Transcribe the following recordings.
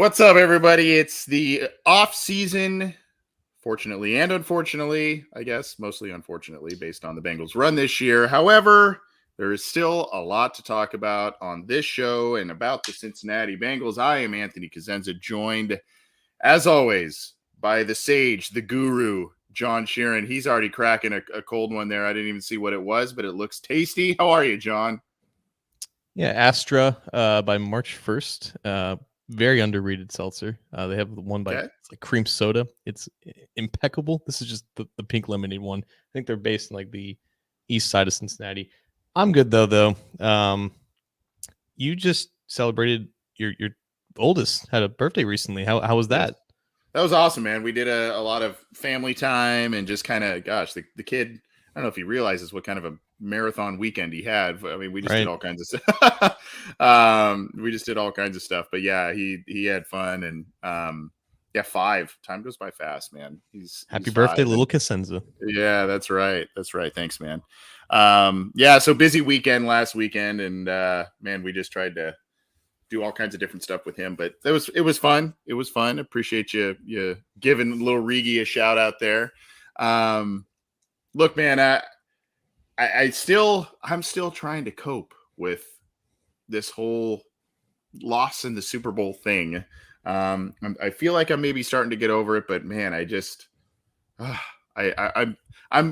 What's up, everybody? It's the off season, fortunately and unfortunately, I guess, mostly unfortunately, based on the Bengals' run this year. However, there is still a lot to talk about on this show and about the Cincinnati Bengals. I am Anthony Cosenza, joined, as always, by the sage, the guru, John Sheeran. He's already cracking a cold one there. I didn't even see what it was, but it looks tasty. How are you, John? Yeah, Astra by March 1st. Very underrated seltzer. They have one by it's like cream soda. It's impeccable. This is just the pink lemonade one. I think they're based in like the east side of Cincinnati. I'm good though. You just celebrated your oldest had a birthday recently. How was that? That was awesome, man. We did a lot of family time and just kind of, the kid, I don't know if he realizes what kind of a marathon weekend he had. I mean, we just did all kinds of stuff. We just did all kinds of stuff. But yeah, he had fun. And 5. Time goes by fast, man. Happy birthday, little Cosenza. Yeah, that's right. That's right. Thanks, man. So busy weekend last weekend. And man, we just tried to do all kinds of different stuff with him, but it was fun. It was fun. Appreciate you giving little Rigi a shout out there. Look, man, I'm still trying to cope with this whole loss in the Super Bowl thing. I feel like I'm maybe starting to get over it, but man, I'm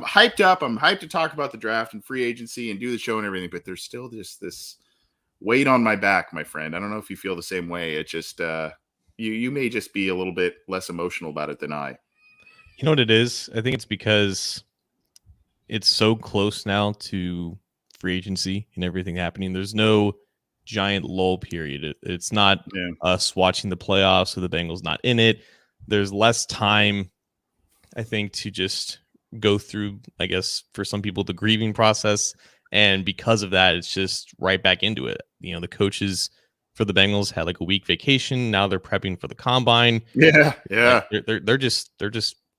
hyped up. I'm hyped to talk about the draft and free agency and do the show and everything, but there's still just this weight on my back, my friend. I don't know if you feel the same way. It just you may just be a little bit less emotional about it than I. You know what it is? I think it's because it's so close now to free agency and everything happening. There's no giant lull period. It's not us watching the playoffs or the Bengals not in it. There's less time, I think, to just go through, I guess, for some people, the grieving process. And because of that, it's just right back into it. You know, the coaches for the Bengals had like a week vacation. Now they're prepping for the combine. Yeah. They're just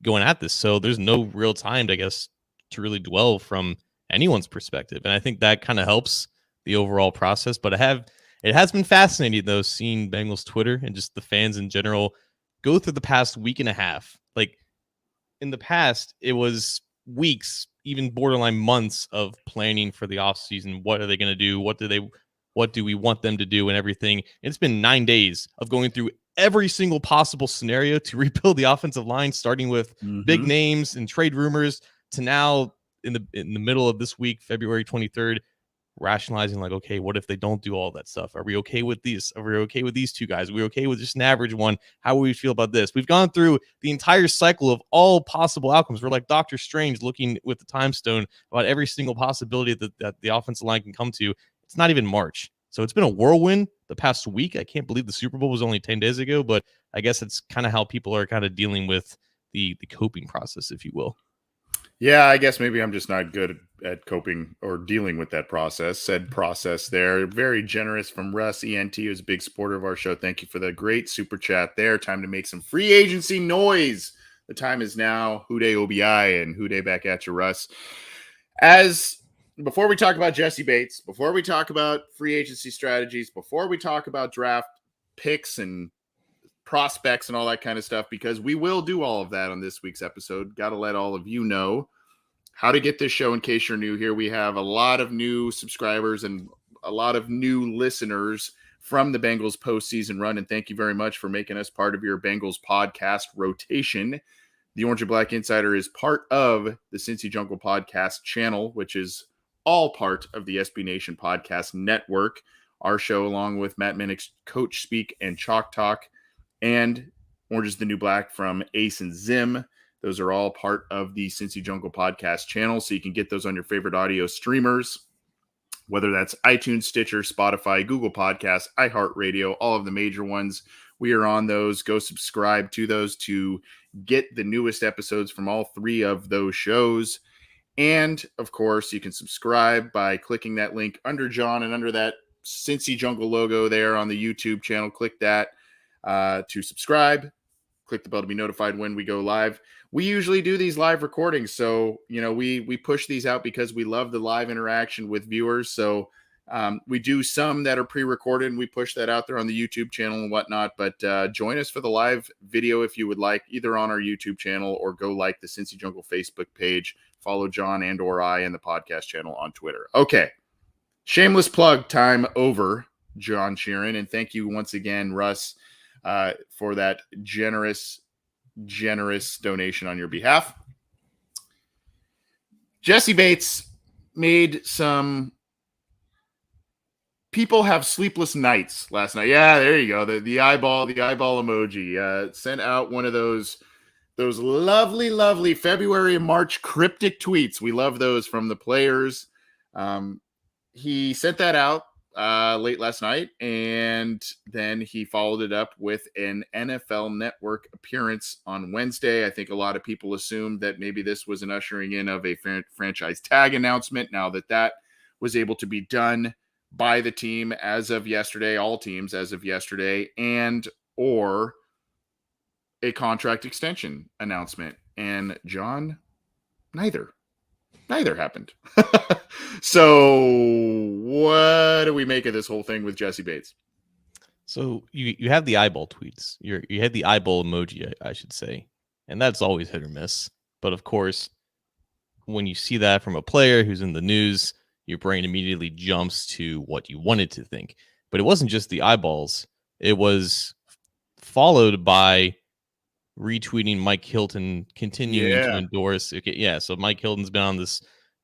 going at this. So there's no real time, I guess, to really dwell from anyone's perspective. And I think that kind of helps the overall process. But it has been fascinating though, seeing Bengals Twitter and just the fans in general go through the past week and a half. Like in the past, it was weeks, even borderline months of planning for the offseason. What are they going to do? What do we want them to do and everything? And it's been 9 days of going through every single possible scenario to rebuild the offensive line, starting with big names and trade rumors to now in the middle of this week, February 23rd, rationalizing like, okay, what if they don't do all that stuff? Are we okay with these? Are we okay with these two guys? Are we okay with just an average one? How would we feel about this? We've gone through the entire cycle of all possible outcomes. We're like Doctor Strange looking with the time stone about every single possibility that the offensive line can come to. It's not even March. So it's been a whirlwind the past week. I can't believe the Super Bowl was only 10 days ago, but I guess it's kind of how people are kind of dealing with the coping process, if you will. Yeah, I guess maybe I'm just not good at coping or dealing with that process. Said process there. Very generous from Russ ENT, who's a big supporter of our show. Thank you for the great super chat there. Time to make some free agency noise. The time is now. Houday OBI and Houday back at you, Russ. Before we talk about Jesse Bates, before we talk about free agency strategies, before we talk about draft picks and prospects and all that kind of stuff, because we will do all of that on this week's episode. Got to let all of you know how to get this show in case you're new here. We have a lot of new subscribers and a lot of new listeners from the Bengals postseason run, and thank you very much for making us part of your Bengals podcast rotation. The Orange and Black Insider is part of the Cincy Jungle podcast channel, which is all part of the SB Nation podcast network. Our show, along with Matt Minnick's Coach Speak and Chalk Talk, and Orange is the New Black from Ace and Zim. Those are all part of the Cincy Jungle podcast channel, so you can get those on your favorite audio streamers, whether that's iTunes, Stitcher, Spotify, Google Podcasts, iHeartRadio, all of the major ones. We are on those. Go subscribe to those to get the newest episodes from all 3 of those shows. And, of course, you can subscribe by clicking that link under John and under that Cincy Jungle logo there on the YouTube channel. Click that to subscribe. Click the bell to be notified when we go live. We usually do these live recordings, so we push these out because we love the live interaction with viewers. So We do some that are pre-recorded and we push that out there on the YouTube channel and whatnot, but join us for the live video if you would like, either on our YouTube channel or go like the Cincy Jungle Facebook page, follow John and or I and the podcast channel on Twitter. Okay. Shameless plug time over, John Sheeran. And thank you once again, Russ, for that generous donation on your behalf. Jesse Bates made some people have sleepless nights last night. Yeah, there you go. The eyeball emoji. Sent out one of those lovely February and March cryptic tweets. We love those from the players. He sent that out late last night, and then he followed it up with an NFL Network appearance on Wednesday. I think a lot of people assumed that maybe this was an ushering in of a franchise tag announcement. Now that was able to be done by the team as of yesterday, all teams as of yesterday, and or a contract extension announcement. And John, neither happened. So what do we make of this whole thing with Jesse Bates? So you have the eyeball tweets. You had the eyeball emoji, I should say, and that's always hit or miss. But of course, when you see that from a player who's in the news, your brain immediately jumps to what you wanted to think. But it wasn't just the eyeballs. It was followed by retweeting Mike Hilton continuing to endorse. Okay, yeah. So Mike Hilton's been on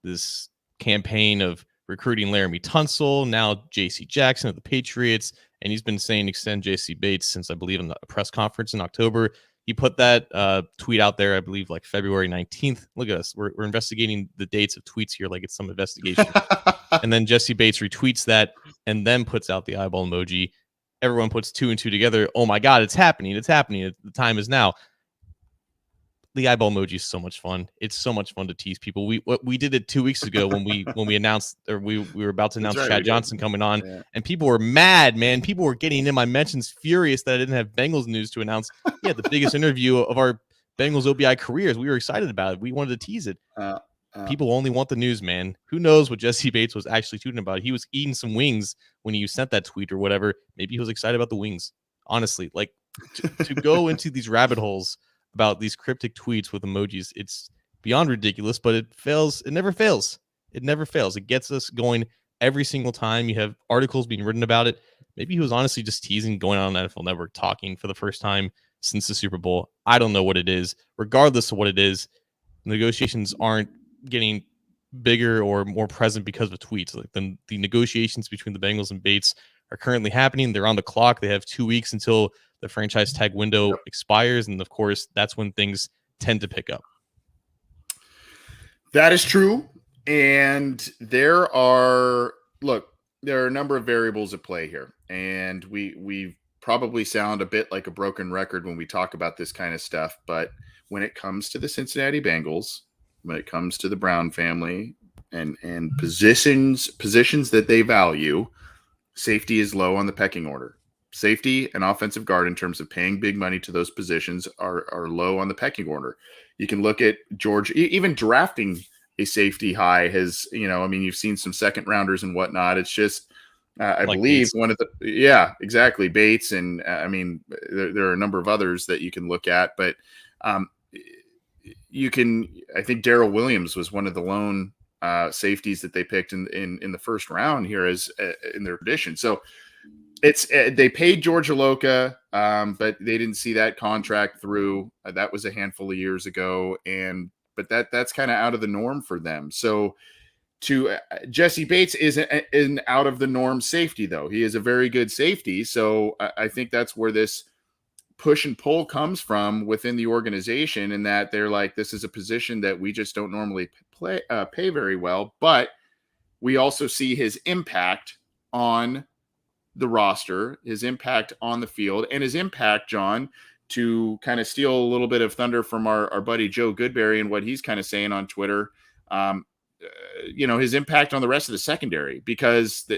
this campaign of recruiting Laramie Tunsil, now J.C. Jackson of the Patriots, and he's been saying extend J.C. Bates since I believe in the press conference in October. He put that tweet out there, I believe, like February 19th. Look at us. We're investigating the dates of tweets here like it's some investigation. And then Jesse Bates retweets that and then puts out the eyeball emoji. Everyone puts two and two together. Oh, my God, it's happening. It's happening. The time is now. The eyeball emoji is so much fun. It's so much fun to tease people. We did it 2 weeks ago when we announced, or we were about to announce Chad Johnson coming on, and people were mad, man. People were getting in my mentions furious that I didn't have Bengals news to announce. Yeah, the biggest interview of our Bengals OBI careers. We were excited about it. We wanted to tease it. People only want the news, man. Who knows what Jesse Bates was actually tweeting about? He was eating some wings when he sent that tweet or whatever. Maybe he was excited about the wings. Honestly, like to go into these rabbit holes about these cryptic tweets with emojis, it's beyond ridiculous, but it fails. It never fails. It never fails. It gets us going every single time. You have articles being written about it. Maybe he was honestly just teasing, going on NFL Network, talking for the first time since the Super Bowl. I don't know what it is. Regardless of what it is, negotiations aren't getting bigger or more present because of tweets. Like the negotiations between the Bengals and Bates are currently happening. They're on the clock. They have 2 weeks until the franchise tag window expires. And of course, that's when things tend to pick up. That is true. And there are a number of variables at play here. And we probably sound a bit like a broken record when we talk about this kind of stuff. But when it comes to the Cincinnati Bengals, when it comes to the Brown family and positions that they value, safety is low on the pecking order. Safety and offensive guard, in terms of paying big money to those positions, are low on the pecking order. You can look at George, even drafting a safety high has, you've seen some second rounders and whatnot. It's just, I like believe Bates. One of the, exactly. Bates. And there are a number of others that you can look at, but I think Darrell Williams was one of the lone safeties that they picked in the first round here as in their tradition. So it's they paid George Aloka, but they didn't see that contract through. That was a handful of years ago, but that's kind of out of the norm for them. So to Jesse Bates is an out of the norm safety, though. He is a very good safety. So I think that's where this push and pull comes from within the organization, and that they're like, this is a position that we just don't normally pay very well, but we also see his impact on the roster, his impact on the field, and his impact, John, to kind of steal a little bit of thunder from our buddy Joe Goodberry and what he's kind of saying on Twitter, his impact on the rest of the secondary, because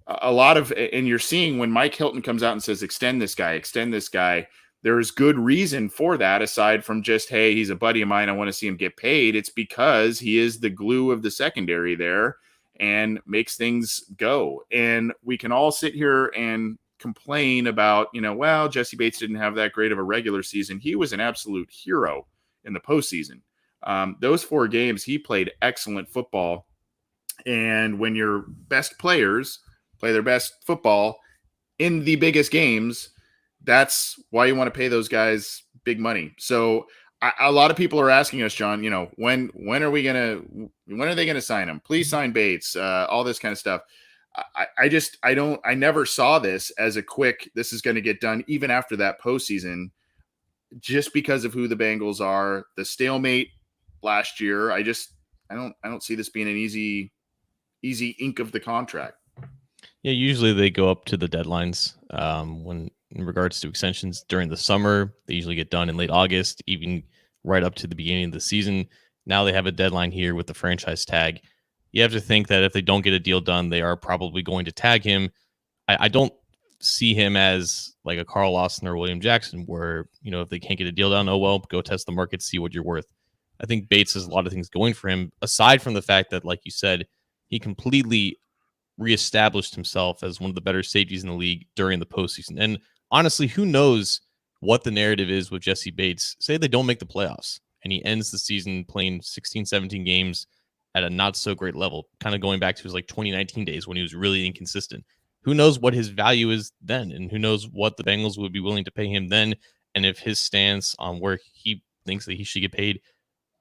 a lot of, and you're seeing when Mike Hilton comes out and says, extend this guy, there's good reason for that, aside from just, hey, he's a buddy of mine, I want to see him get paid. It's because he is the glue of the secondary there. and makes things go. And we can all sit here and complain about, well, Jesse Bates didn't have that great of a regular season. He was an absolute hero in the postseason. Those 4 games, he played excellent football. And when your best players play their best football in the biggest games, that's why you want to pay those guys big money. So a lot of people are asking us, John, when are they going to sign him? Please sign Bates, all this kind of stuff. I never saw this as a quick, this is going to get done even after that postseason, just because of who the Bengals are, the stalemate last year. I don't see this being an easy ink of the contract. Yeah, usually they go up to the deadlines when in regards to extensions during the summer. They usually get done in late August, even right up to the beginning of the season. Now they have a deadline here with the franchise tag. You have to think that if they don't get a deal done, they are probably going to tag him. I don't see him as like a Carl Lawson or William Jackson, where, if they can't get a deal done, oh, well, go test the market, see what you're worth. I think Bates has a lot of things going for him, aside from the fact that, like you said, he completely reestablished himself as one of the better safeties in the league during the postseason. And honestly, who knows what the narrative is with Jesse Bates? Say they don't make the playoffs and he ends the season playing 16, 17 games at a not so great level, kind of going back to his 2019 days when he was really inconsistent. Who knows what his value is then, and who knows what the Bengals would be willing to pay him then, and if his stance on where he thinks that he should get paid,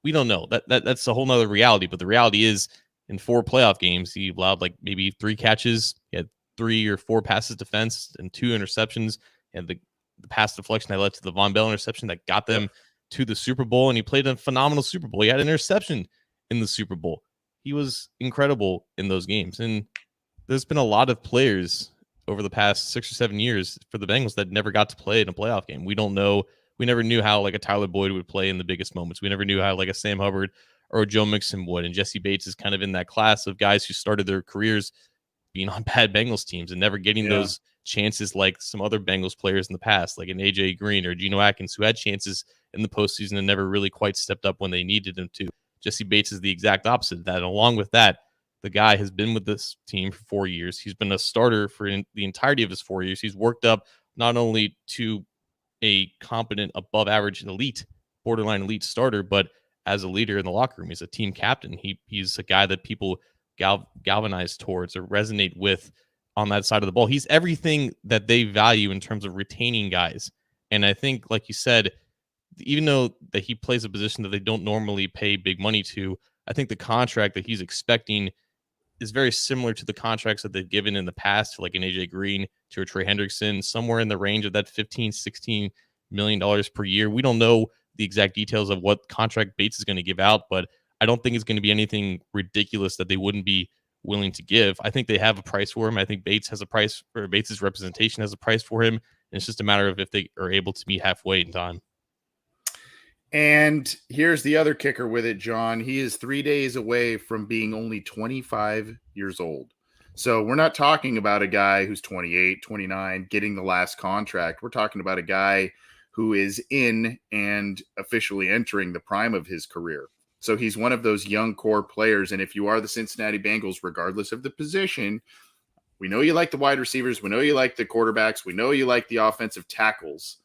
we don't know. That's a whole nother reality. But the reality is, in 4 playoff games, he allowed maybe 3 catches. He had 3 or 4 passes defense and 2 interceptions. And the pass deflection that led to the Von Bell interception that got them to the Super Bowl. And he played a phenomenal Super Bowl. He had an interception in the Super Bowl. He was incredible in those games. And there's been a lot of players over the past 6 or 7 years for the Bengals that never got to play in a playoff game. We don't know. We never knew how a Tyler Boyd would play in the biggest moments. We never knew how a Sam Hubbard or a Joe Mixon would. And Jesse Bates is kind of in that class of guys who started their careers being on bad Bengals teams and never getting those chances like some other Bengals players in the past, like an AJ Green or Geno Atkins, who had chances in the postseason and never really quite stepped up when they needed him to. Jesse Bates is the exact opposite of that. And along with that, the guy has been with this team for 4 years. He's been a starter for the entirety of his 4 years. He's worked up not only to a competent, above average, elite, borderline elite starter, but as a leader in the locker room. He's a team captain. He's a guy that people galvanize towards or resonate with on that side of the ball. He's everything that they value in terms of retaining guys. And I think, like you said, even though that he plays a position that they don't normally pay big money to, I think the contract that he's expecting is very similar to the contracts that they've given in the past, like an AJ Green, to a Trey Hendrickson, somewhere in the range of that $15-16 million per year. We don't know the exact details of what contract Bates is going to give out, but I don't think it's going to be anything ridiculous that they wouldn't be willing to give. I think they have a price for him. I think Bates has a price, or Bates's representation has a price for him. And it's just a matter of if they are able to meet halfway in time. And here's the other kicker with it, John. He is 3 days away from being only 25 years old. So we're not talking about a guy who's 28, 29, getting the last contract. We're talking about a guy who is in and officially entering the prime of his career. So he's one of those young core players. And if you are the Cincinnati Bengals, regardless of the position, we know you like the wide receivers. We know you like the quarterbacks. We know you like the offensive tackles.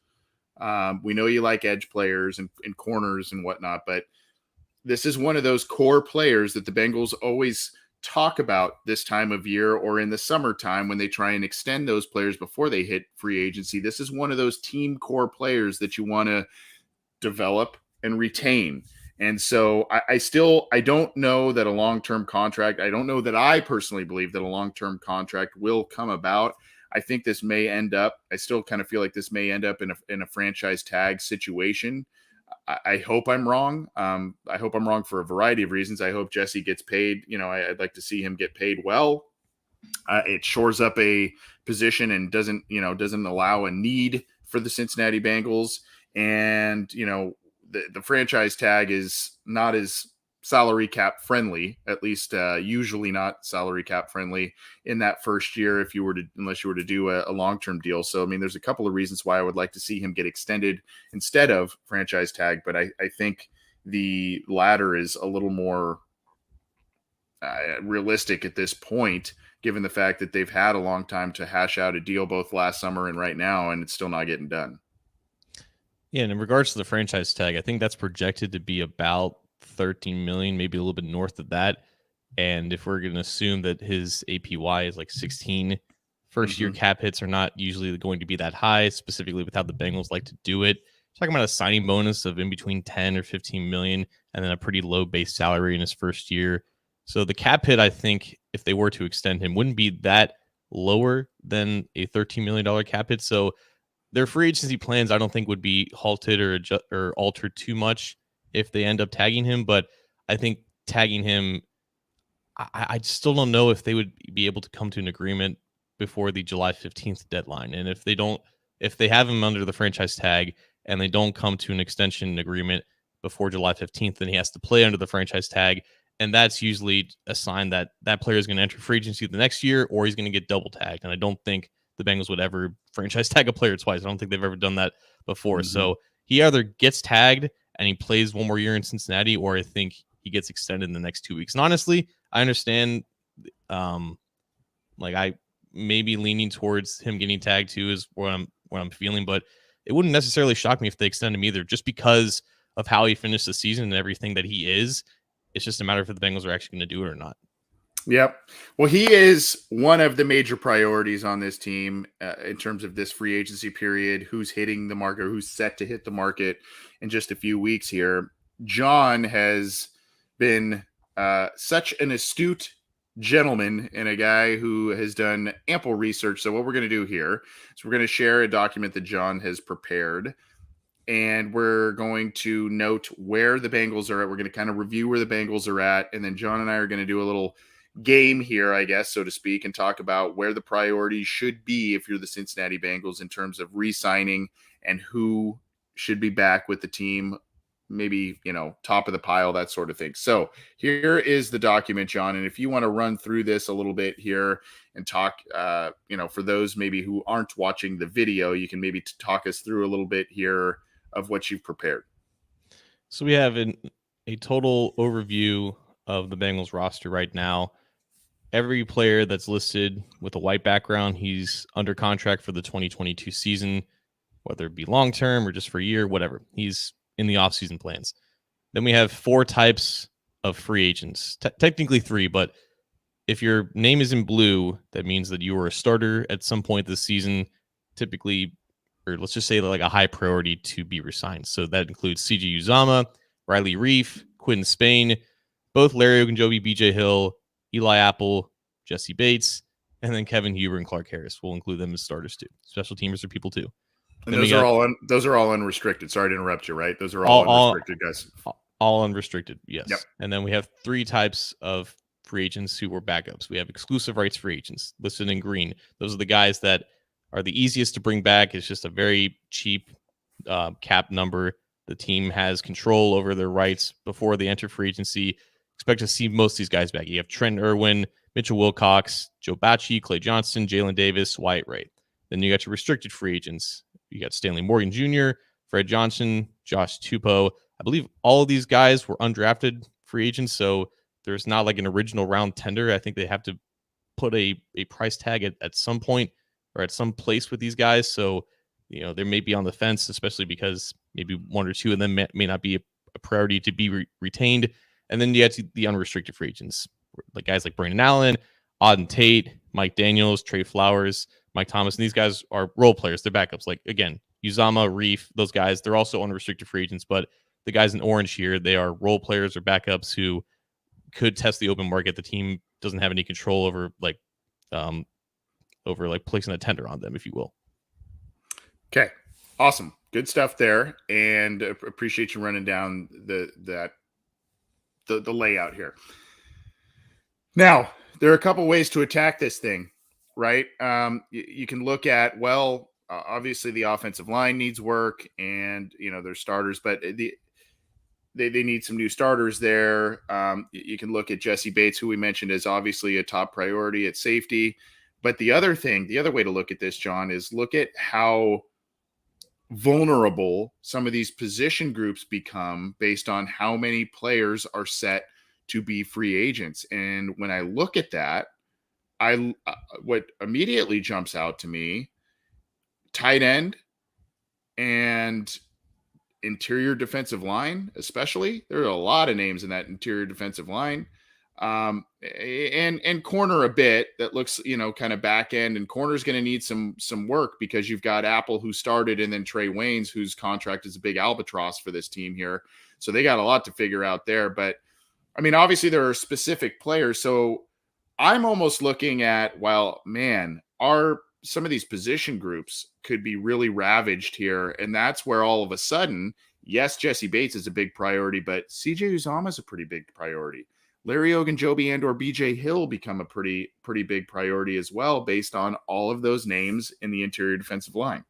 We know you like edge players and corners and whatnot, but this is one of those core players that the Bengals always talk about this time of year or in the summertime when they try and extend those players before they hit free agency. This is one of those team core players that you want to develop and retain. And so I don't know that a long-term contract, I don't know that I personally believe that a long-term contract will come about. I think this may end up, I still kind of feel like this may end up in a franchise tag situation. I hope I'm wrong. I hope I'm wrong for a variety of reasons. I hope Jesse gets paid. I'd like to see him get paid well. It shores up a position and doesn't allow a need for the Cincinnati Bengals. And, the franchise tag is not as salary cap friendly, at least usually not salary cap friendly in that first year unless you were to do a long-term deal. So, there's a couple of reasons why I would like to see him get extended instead of franchise tag, but I think the latter is a little more realistic at this point, given the fact that they've had a long time to hash out a deal both last summer and right now, and it's still not getting done. Yeah, and in regards to the franchise tag, I think that's projected to be about 13 million, maybe a little bit north of that. And if we're going to assume that his APY is like 16, first year cap hits are not usually going to be that high, specifically with how the Bengals like to do it. Talking about a signing bonus of in between 10 or 15 million, and then a pretty low base salary in his first year. So the cap hit, I think, if they were to extend him, wouldn't be that lower than a $13 million cap hit. So their free agency plans, I don't think, would be halted or altered too much if they end up tagging him. But I think tagging him, I still don't know if they would be able to come to an agreement before the July 15th deadline. And if they have him under the franchise tag and they don't come to an extension agreement before July 15th, then he has to play under the franchise tag. And that's usually a sign that that player is going to enter free agency the next year, or he's going to get double tagged. And I don't think the Bengals would ever franchise tag a player twice. I don't think they've ever done that before. So he either gets tagged and he plays one more year in Cincinnati, or I think he gets extended in the next 2 weeks. And honestly, I understand, like I may be leaning towards him getting tagged too is what I'm feeling, but it wouldn't necessarily shock me if they extend him either, just because of how he finished the season and everything that he is. It's just a matter of if the Bengals are actually going to do it or not. Yep. Well, he is one of the major priorities on this team in terms of this free agency period, who's hitting the market, who's set to hit the market in just a few weeks here. John has been such an astute gentleman and a guy who has done ample research. So what we're going to do here is we're going to share a document that John has prepared, and we're going to note where the Bengals are at. We're going to kind of review where the Bengals are at, and then John and I are going to do a little game here, I guess, so to speak, and talk about where the priorities should be if you're the Cincinnati Bengals in terms of re-signing and who should be back with the team, maybe, top of the pile, that sort of thing. So here is the document, John, and if you want to run through this a little bit here and talk, for those maybe who aren't watching the video, you can maybe talk us through a little bit here of what you've prepared. So we have a total overview of the Bengals roster right now. Every player that's listed with a white background, he's under contract for the 2022 season, whether it be long-term or just for a year, whatever. He's in the offseason plans. Then we have 4 types of free agents. Technically 3, but if your name is in blue, that means that you were a starter at some point this season, typically, or let's just say like a high priority to be resigned. So that includes CJ Uzama, Riley Reif, Quinn Spain, both Larry Ogunjobi, BJ Hill, Eli Apple, Jesse Bates, and then Kevin Huber and Clark Harris. We'll include them as starters too. Special teamers are people too. And those are all unrestricted. Sorry to interrupt you, right? Those are all unrestricted guys. All unrestricted, yes. Yep. And then we have 3 types of free agents who were backups. We have exclusive rights free agents listed in green. Those are the guys that are the easiest to bring back. It's just a very cheap cap number. The team has control over their rights before they enter free agency. Expect to see most of these guys back. You have Trent Irwin, Mitchell Wilcox, Joe Bacci, Clay Johnston, Jalen Davis, Wyatt Wright. Then you got your restricted free agents. You got Stanley Morgan Jr., Fred Johnson, Josh Tupou. I believe all of these guys were undrafted free agents, so there's not like an original round tender. I think they have to put a price tag at some point or at some place with these guys. So, they may be on the fence, especially because maybe 1 or 2 of them may not be a priority to be retained. And then you have the unrestricted free agents, like guys like Brandon Allen, Auden Tate, Mike Daniels, Trey Flowers, Mike Thomas. And these guys are role players. They're backups. Like, again, Uzama, Reif, those guys, they're also unrestricted free agents. But the guys in orange here, they are role players or backups who could test the open market. The team doesn't have any control over placing a tender on them, if you will. Okay. Awesome. Good stuff there. And appreciate you running down the layout here. Now, there are a couple ways to attack this thing, right? You can look at, obviously the offensive line needs work, and there's starters, but they need some new starters there. You can look at Jesse Bates, who we mentioned is obviously a top priority at safety. But the other way to look at this, John, is look at how vulnerable some of these position groups become based on how many players are set to be free agents. And when I look at that, what immediately jumps out to me, tight end and interior defensive line, especially. There are a lot of names in that interior defensive line. And corner a bit that looks, kind of back end, and corner's going to need some work because you've got Apple who started, and then Trey Waynes, whose contract is a big albatross for this team here. So they got a lot to figure out there. But I mean, obviously there are specific players. So I'm almost looking at, well, man, some of these position groups could be really ravaged here. And that's where all of a sudden, yes, Jesse Bates is a big priority, but CJ Uzomah is a pretty big priority. Larry Ogunjobi and or BJ Hill become a pretty big priority as well, based on all of those names in the interior defensive line.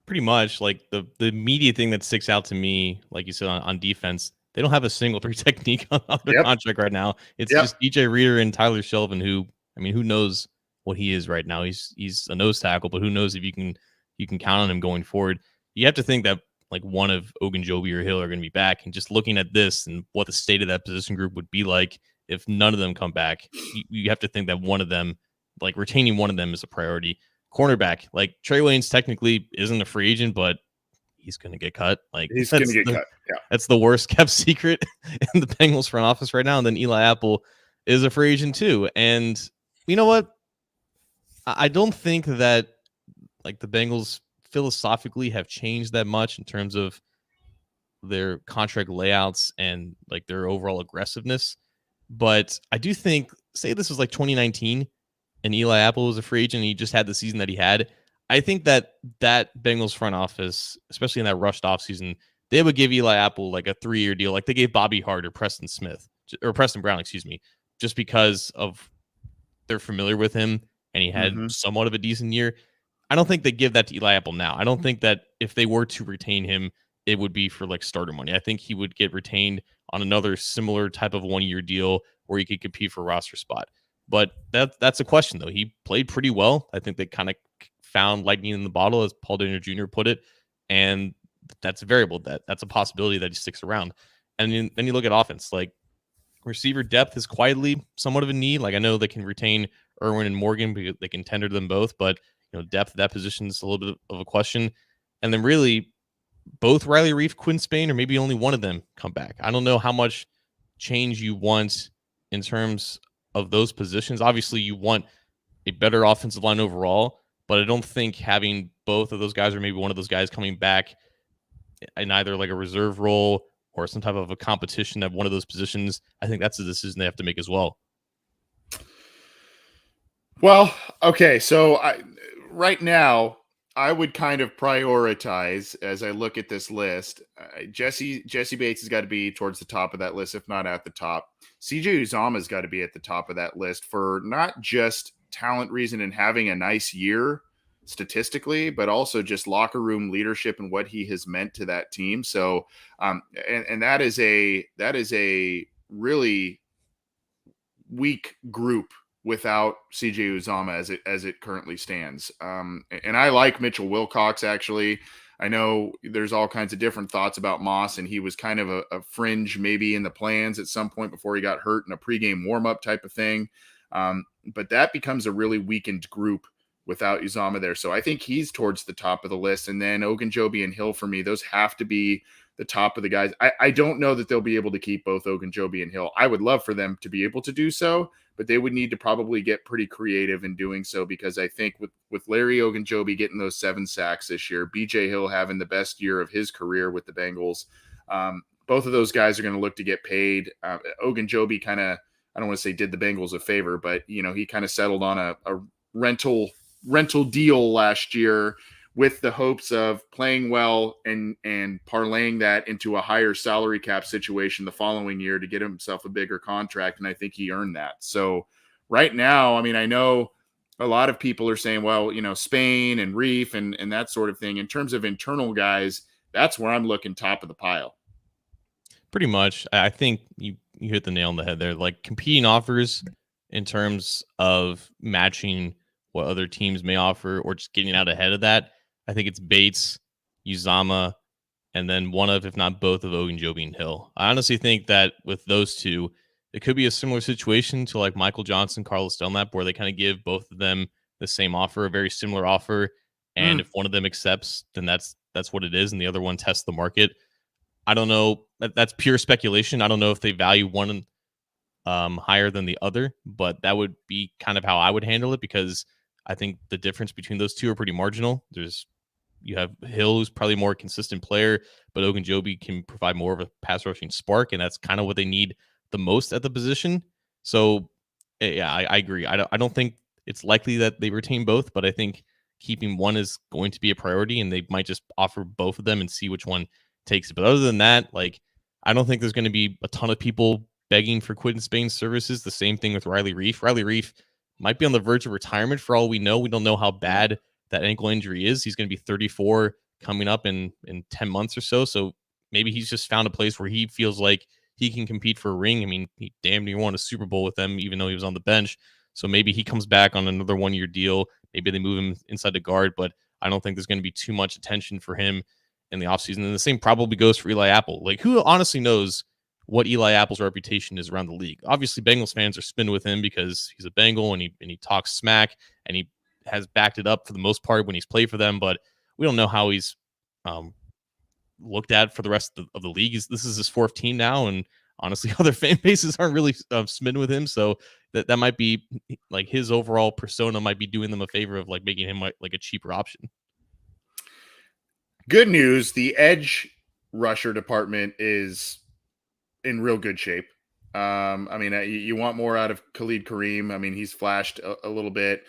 Pretty much, like the immediate thing that sticks out to me, like you said, on defense, they don't have a single three technique on their contract right now. It's just DJ Reader and Tyler Shelvin, who knows what he is right now. He's a nose tackle, but who knows if you can count on him going forward. You have to think that like one of Ogunjobi or Hill are going to be back, and just looking at this and what the state of that position group would be like if none of them come back, you have to think that one of them, like retaining one of them, is a priority. Cornerback, like Trey Waynes technically isn't a free agent, but he's going to get cut. Like he's going to get cut. Yeah, that's the worst kept secret in the Bengals front office right now. And then Eli Apple is a free agent too. And you know what? I don't think that like the Bengals philosophically have changed that much in terms of their contract layouts and like their overall aggressiveness. But I do think, say this was like 2019 and Eli Apple was a free agent and he just had the season that he had, I think that Bengals front office, especially in that rushed offseason, they would give Eli Apple like a 3-year deal, like they gave Bobby Hart or Preston Brown, just because of they're familiar with him and he had somewhat of a decent year. I don't think they give that to Eli Apple now. I don't think that if they were to retain him, it would be for like starter money. I think he would get retained on another similar type of 1-year deal where he could compete for a roster spot. But that's a question, though. He played pretty well. I think they kind of found lightning in the bottle, as Paul Daniel Jr. put it. And that's a variable. That's a possibility that he sticks around. And then you look at offense. Like, receiver depth is quietly somewhat of a need. Like, I know they can retain Irwin and Morgan because they can tender them both. But, depth of that position is a little bit of a question. And then really, both Riley Reif, Quinn Spain, or maybe only one of them come back. I don't know how much change you want in terms of those positions. Obviously, you want a better offensive line overall, but I don't think having both of those guys or maybe one of those guys coming back in either like a reserve role or some type of a competition at one of those positions, I think that's a decision they have to make as well. Well, okay, so right now, I would kind of prioritize as I look at this list. Jesse Bates has got to be towards the top of that list, if not at the top. CJ Uzomah has got to be at the top of that list for not just talent reason and having a nice year statistically, but also just locker room leadership and what he has meant to that team. So, and that is a really weak group without CJ Uzomah as it currently stands. And I like Mitchell Wilcox, actually. I know there's all kinds of different thoughts about Moss, and he was kind of a fringe maybe in the plans at some point before he got hurt in a pregame warm-up type of thing. But that becomes a really weakened group without Uzomah there. So I think he's towards the top of the list. And then Ogunjobi and Hill, for me, those have to be the top of the guys. I don't know that they'll be able to keep both Ogunjobi and Hill. I would love for them to be able to do so, but they would need to probably get pretty creative in doing so, because I think with Larry Ogunjobi getting those 7 sacks this year, BJ Hill having the best year of his career with the Bengals, both of those guys are going to look to get paid. Ogunjobi kind of, I don't want to say did the Bengals a favor, but he kind of settled on a rental deal last year with the hopes of playing well and parlaying that into a higher salary cap situation the following year to get himself a bigger contract. And I think he earned that. So right now, I mean, I know a lot of people are saying, well, Spain and Reef and that sort of thing. In terms of internal guys, that's where I'm looking top of the pile. Pretty much. I think you hit the nail on the head there. Like, competing offers in terms of matching what other teams may offer or just getting out ahead of that. I think it's Bates, Uzomah, and then one of, if not both, of Ogunjobi and Hill. I honestly think that with those two, it could be a similar situation to like Michael Johnson, Carlos Dunlap, where they kind of give both of them the same offer, a very similar offer, and Mm. if one of them accepts, then that's what it is, and the other one tests the market. I don't know. That's pure speculation. I don't know if they value one higher than the other, but that would be kind of how I would handle it, because I think the difference between those two are pretty marginal. You have Hill, who's probably a more consistent player, but Ogunjobi can provide more of a pass rushing spark, and that's kind of what they need the most at the position. So, yeah, I agree. I don't think it's likely that they retain both, but I think keeping one is going to be a priority, and they might just offer both of them and see which one takes it. But other than that, like, I don't think there's going to be a ton of people begging for Quinton Spain's services. The same thing with Riley Reif. Riley Reif might be on the verge of retirement for all we know. We don't know how bad that ankle injury is. He's going to be 34 coming up in 10 months or so. So maybe he's just found a place where he feels like he can compete for a ring. I mean, he damn near won a Super Bowl with them, even though he was on the bench. So maybe he comes back on another 1-year deal. Maybe they move him inside the guard, but I don't think there's going to be too much attention for him in the offseason. And the same probably goes for Eli Apple. Like, who honestly knows what Eli Apple's reputation is around the league? Obviously, Bengals fans are spinning with him because he's a Bengal and he talks smack, and he has backed it up for the most part when he's played for them. But we don't know how he's looked at for the rest of the league. This is his 4th team now, and honestly, other fan bases aren't really smitten with him. So that might be like his overall persona might be doing them a favor of like making him like a cheaper option. Good news: the edge rusher department is in real good shape. I mean, you want more out of Khalid Kareem. I mean, he's flashed a little bit.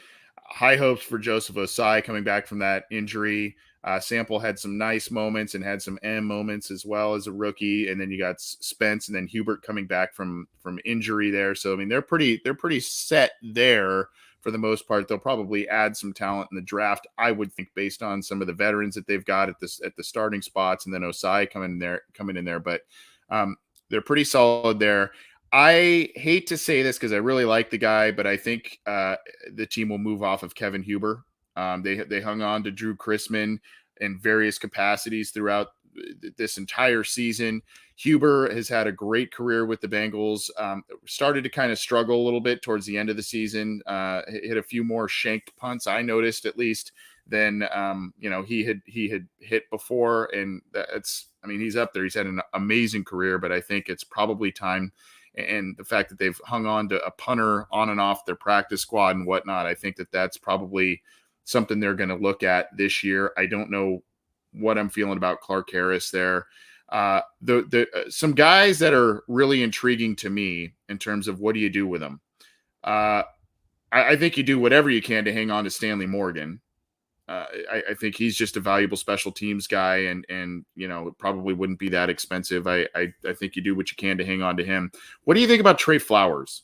High hopes for Joseph Osai coming back from that injury. Sample had some nice moments and had some moments as well as a rookie, and then you got Spence and then Hubert coming back from injury there. So I mean, they're pretty set there for the most part. They'll probably add some talent in the draft, I would think, based on some of the veterans that they've got at the starting spots, and then Osai coming in there. But they're pretty solid there. I hate to say this because I really like the guy, but I think the team will move off of Kevin Huber. They hung on to Drew Chrisman in various capacities throughout this entire season. Huber has had a great career with the Bengals. Started to kind of struggle a little bit towards the end of the season. Hit a few more shanked punts, I noticed at least, than he had hit before, and he's up there. He's had an amazing career, but I think it's probably time. And the fact that they've hung on to a punter on and off their practice squad and whatnot, I think that that's probably something they're going to look at this year. I don't know what I'm feeling about Clark Harris there. Some guys that are really intriguing to me in terms of what do you do with them. I think you do whatever you can to hang on to Stanley Morgan. I think he's just a valuable special teams guy, and it probably wouldn't be that expensive. I think you do what you can to hang on to him. What do you think about Trey Flowers?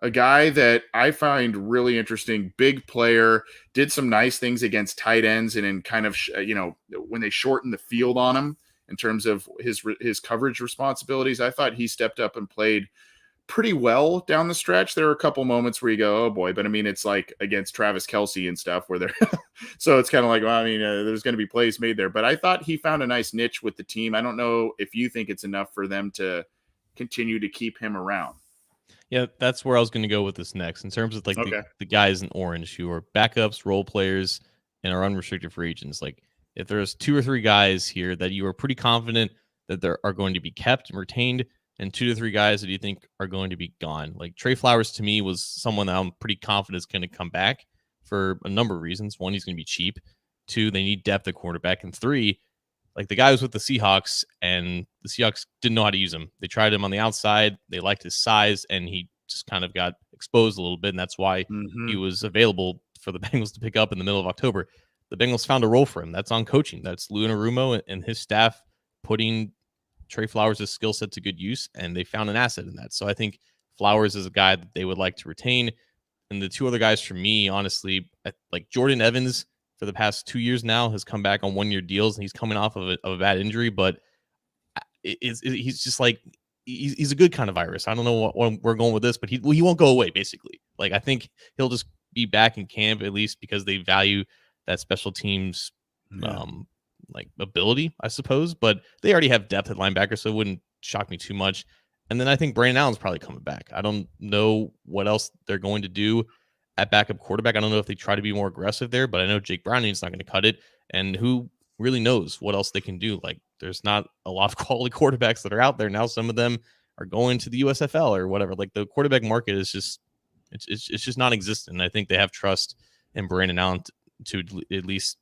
A guy that I find really interesting, big player, did some nice things against tight ends, and in kind of when they shortened the field on him in terms of his coverage responsibilities, I thought he stepped up and played pretty well down the stretch. There are a couple moments where you go, oh boy, but I mean, it's like against Travis Kelce and stuff where they're so it's kind of like, well, I mean, there's going to be plays made there, but I thought he found a nice niche with the team. I don't know if you think it's enough for them to continue to keep him around. Yeah, that's where I was going to go with this next, in terms of like the guys in orange who are backups, role players, and are unrestricted free agents. Like, if there's 2 or 3 guys here that you are pretty confident that they are going to be kept and retained, and 2 to 3 guys that you think are going to be gone. Like, Trey Flowers to me was someone that I'm pretty confident is going to come back for a number of reasons. 1, he's going to be cheap. 2, they need depth at quarterback. And 3, like, the guy was with the Seahawks, and the Seahawks didn't know how to use him. They tried him on the outside. They liked his size, and he just kind of got exposed a little bit, and that's why he was available for the Bengals to pick up in the middle of October. The Bengals found a role for him. That's on coaching. That's Lou Anarumo and his staff putting Trey Flowers' skill set to good use, and they found an asset in that. So I think Flowers is a guy that they would like to retain. And the 2 other guys for me, honestly, like Jordan Evans for the past 2 years now has come back on 1-year deals, and he's coming off of a bad injury, but he's just like, he's a good kind of virus. I don't know what we're going with this, but he won't go away, basically. Like, I think he'll just be back in camp, at least because they value that special teams like ability, I suppose, but they already have depth at linebacker, so it wouldn't shock me too much. And then I think Brandon Allen's probably coming back. I don't know what else they're going to do at backup quarterback. I don't know if they try to be more aggressive there, but I know Jake Browning's not going to cut it. And who really knows what else they can do? Like, there's not a lot of quality quarterbacks that are out there now. Some of them are going to the USFL or whatever. Like, the quarterback market is just it's just non-existent. And I think they have trust in Brandon Allen to at least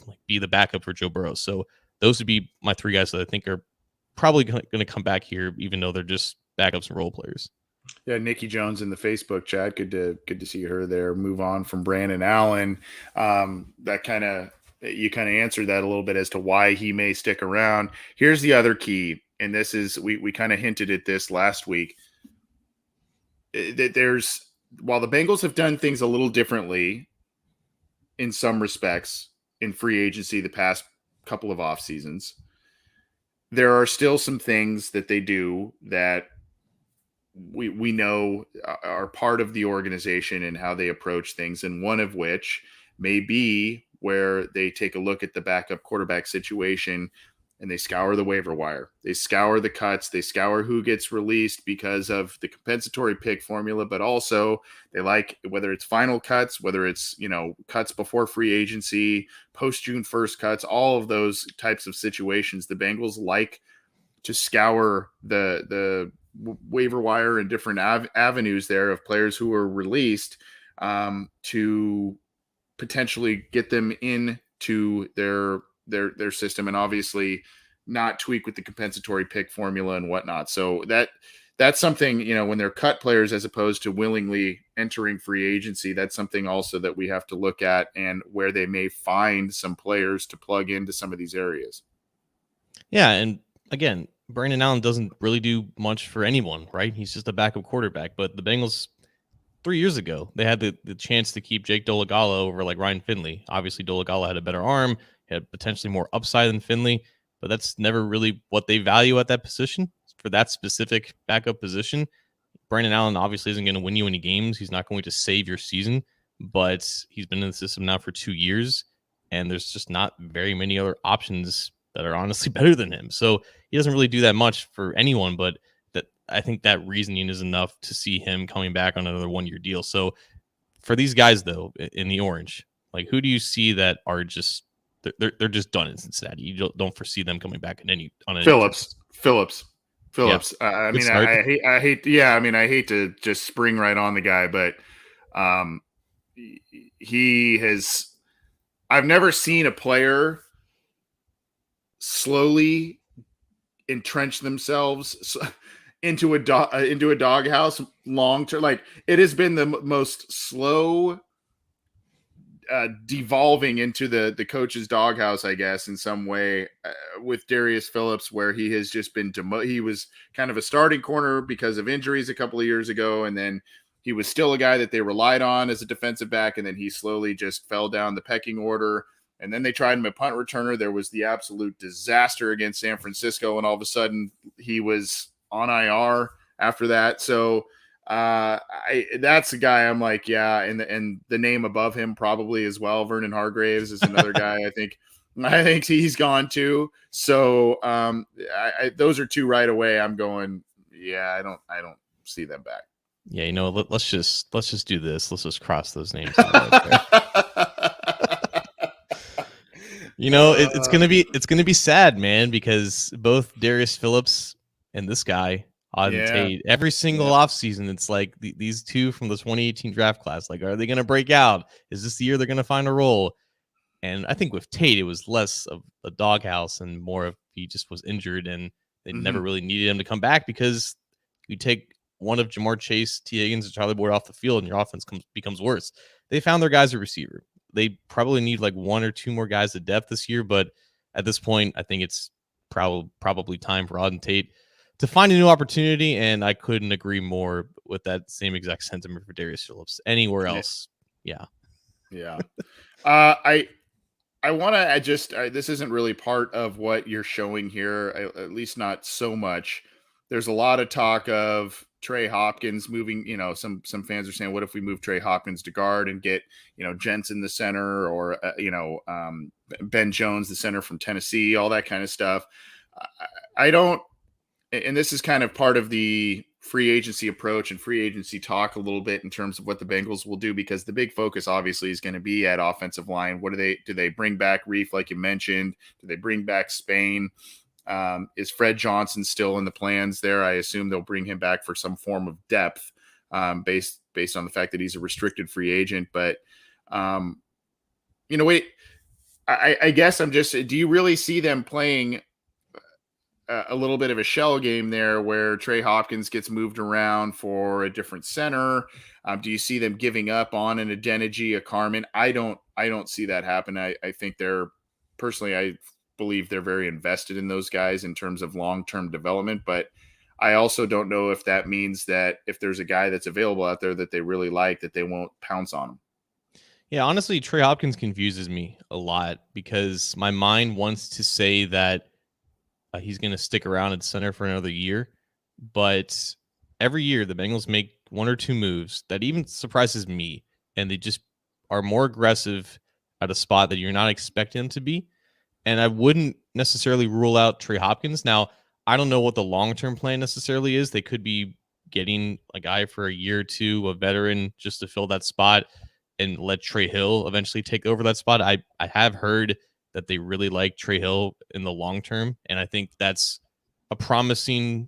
like be the backup for Joe Burrow. So those would be my three guys that I think are probably going to come back here, even though they're just backups and role players. Yeah, Nikki Jones in the Facebook chat. Good to see her there. Move on from Brandon Allen. That you kind of answered that a little bit as to why he may stick around. Here's the other key, and this is we kind of hinted at this last week. That while the Bengals have done things a little differently in some respects in free agency the past couple of off seasons, there are still some things that they do that we know are part of the organization and how they approach things. And one of which may be where they take a look at the backup quarterback situation and they scour the waiver wire. They scour the cuts. They scour who gets released because of the compensatory pick formula, but also they like whether it's final cuts, whether it's, cuts before free agency, post June 1st cuts, all of those types of situations. The Bengals like to scour the waiver wire and different avenues there of players who are released to potentially get them into their system, and obviously not tweak with the compensatory pick formula and whatnot. So that's something, when they're cut players as opposed to willingly entering free agency, that's something also that we have to look at, and where they may find some players to plug into some of these areas. Yeah. And again, Brandon Allen doesn't really do much for anyone, right? He's just a backup quarterback. But the Bengals 3 years ago, they had the chance to keep Jake Dolegala over like Ryan Finley. Obviously, Dolegala had a better arm, had potentially more upside than Finley, but that's never really what they value at that position for that specific backup position. Brandon Allen obviously isn't going to win you any games. He's not going to save your season, but he's been in the system now for 2 years, and there's just not very many other options that are honestly better than him. So he doesn't really do that much for anyone, but I think that reasoning is enough to see him coming back on another 1 year deal. So for these guys, though, in the orange, like, who do you see that are just they're just done in Cincinnati? You don't foresee them coming back on any Phillips. Yeah. I hate to just spring right on the guy, but he has. I've never seen a player slowly entrench themselves into a doghouse long term. Like, it has been the most slow devolving into the coach's doghouse, I guess, in some way, with Darius Phillips, where he has just been he was kind of a starting corner because of injuries a couple of years ago, and then he was still a guy that they relied on as a defensive back, and then he slowly just fell down the pecking order. And then they tried him at punt returner. There was the absolute disaster against San Francisco, and all of a sudden he was on IR after that. So that's a guy I'm like, yeah, and the name above him probably as well. Vernon Hargraves is another guy I think he's gone too. So those are two right away. I'm going, yeah, I don't see them back. Yeah, let's just do this. Let's just cross those names. It's gonna be sad, man, because both Darius Phillips and this guy Auden Tate, every single offseason, it's like these two from the 2018 draft class. Like, are they gonna break out? Is this the year they're gonna find a role? And I think with Tate, it was less of a doghouse and more of he just was injured, and they never really needed him to come back, because you take one of Jamar Chase, T. Higgins, and Charlie Boyd off the field, and your offense becomes worse. They found their guys at receiver. They probably need like one or two more guys at depth this year, but at this point, I think it's probably time for Auden Tate to find a new opportunity, and I couldn't agree more with that same exact sentiment for Darius Phillips. Anywhere else, yeah. I want to just this isn't really part of what you're showing here, at least not so much. There's a lot of talk of Trey Hopkins moving, some fans are saying, what if we move Trey Hopkins to guard and get, Jensen the center, or, Ben Jones, the center from Tennessee, all that kind of stuff. I don't, and this is kind of part of the free agency approach and free agency talk a little bit in terms of what the Bengals will do, because the big focus obviously is going to be at offensive line. Do they bring back Reef, like you mentioned? Do they bring back Spain? Is Fred Johnson still in the plans there? I assume they'll bring him back for some form of depth, based on the fact that he's a restricted free agent. But, wait, I guess do you really see them playing a little bit of a shell game there where Trey Hopkins gets moved around for a different center? Do you see them giving up on an Adeniji, a Carmen? I don't see that happen. I think I believe they're very invested in those guys in terms of long-term development, but I also don't know if that means that if there's a guy that's available out there that they really like, that they won't pounce on him. Yeah, honestly, Trey Hopkins confuses me a lot because my mind wants to say that he's going to stick around at center for another year, but every year the Bengals make one or two moves that even surprises me, and they just are more aggressive at a spot that you're not expecting them to be. And I wouldn't necessarily rule out Trey Hopkins. Now, I don't know what the long-term plan necessarily is. They could be getting a guy for a year or two, a veteran, just to fill that spot and let Trey Hill eventually take over that spot. I have heard that they really like Trey Hill in the long term, and I think that's a promising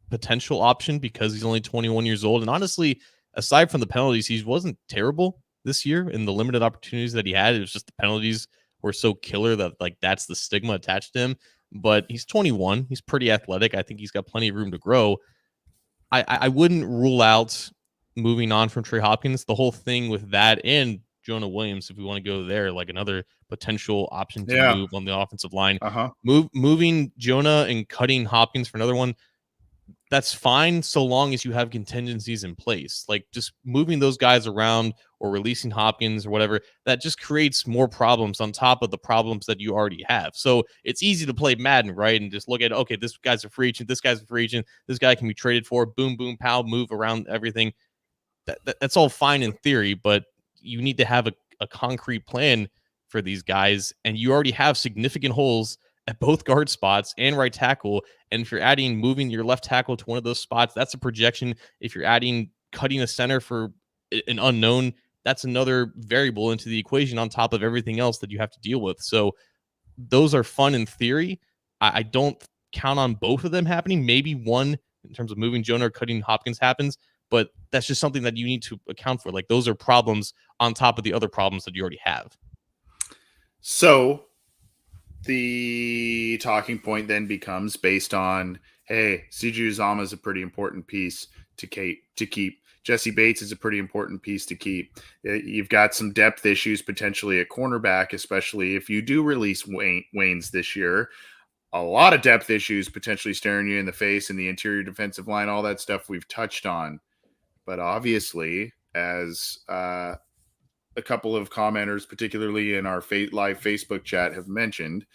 potential option because he's only 21 years old. And honestly, aside from the penalties, he wasn't terrible this year in the limited opportunities that he had. It was just the penalties were so killer that that's the stigma attached to him. But he's 21. He's pretty athletic. I think he's got plenty of room to grow. I wouldn't rule out moving on from Trey Hopkins. The whole thing with that and Jonah Williams, if we want to go there, like another potential option to move on the offensive line. Moving Jonah and cutting Hopkins for another one, that's fine so long as you have contingencies in place. Like just moving those guys around or releasing Hopkins or whatever, that just creates more problems on top of the problems that you already have. So it's easy to play Madden, right? And just look at, okay, this guy's a free agent, this guy's a free agent, this guy can be traded for, boom, boom, pow, move around everything. That's all fine in theory, but you need to have a concrete plan for these guys. And you already have significant holes at both guard spots and right tackle. And if you're moving your left tackle to one of those spots, that's a projection. If you're cutting a center for an unknown, that's another variable into the equation on top of everything else that you have to deal with. So those are fun in theory. I don't count on both of them happening. Maybe one in terms of moving Jonah or cutting Hopkins happens, but that's just something that you need to account for. Like those are problems on top of the other problems that you already have. So the talking point then becomes based on, hey, CJ Uzomah is a pretty important piece to keep. Jesse Bates is a pretty important piece to keep. You've got some depth issues potentially at cornerback, especially if you do release Waynes this year. A lot of depth issues potentially staring you in the face in the interior defensive line, all that stuff we've touched on. But obviously, as a couple of commenters, particularly in our live Facebook chat, have mentioned,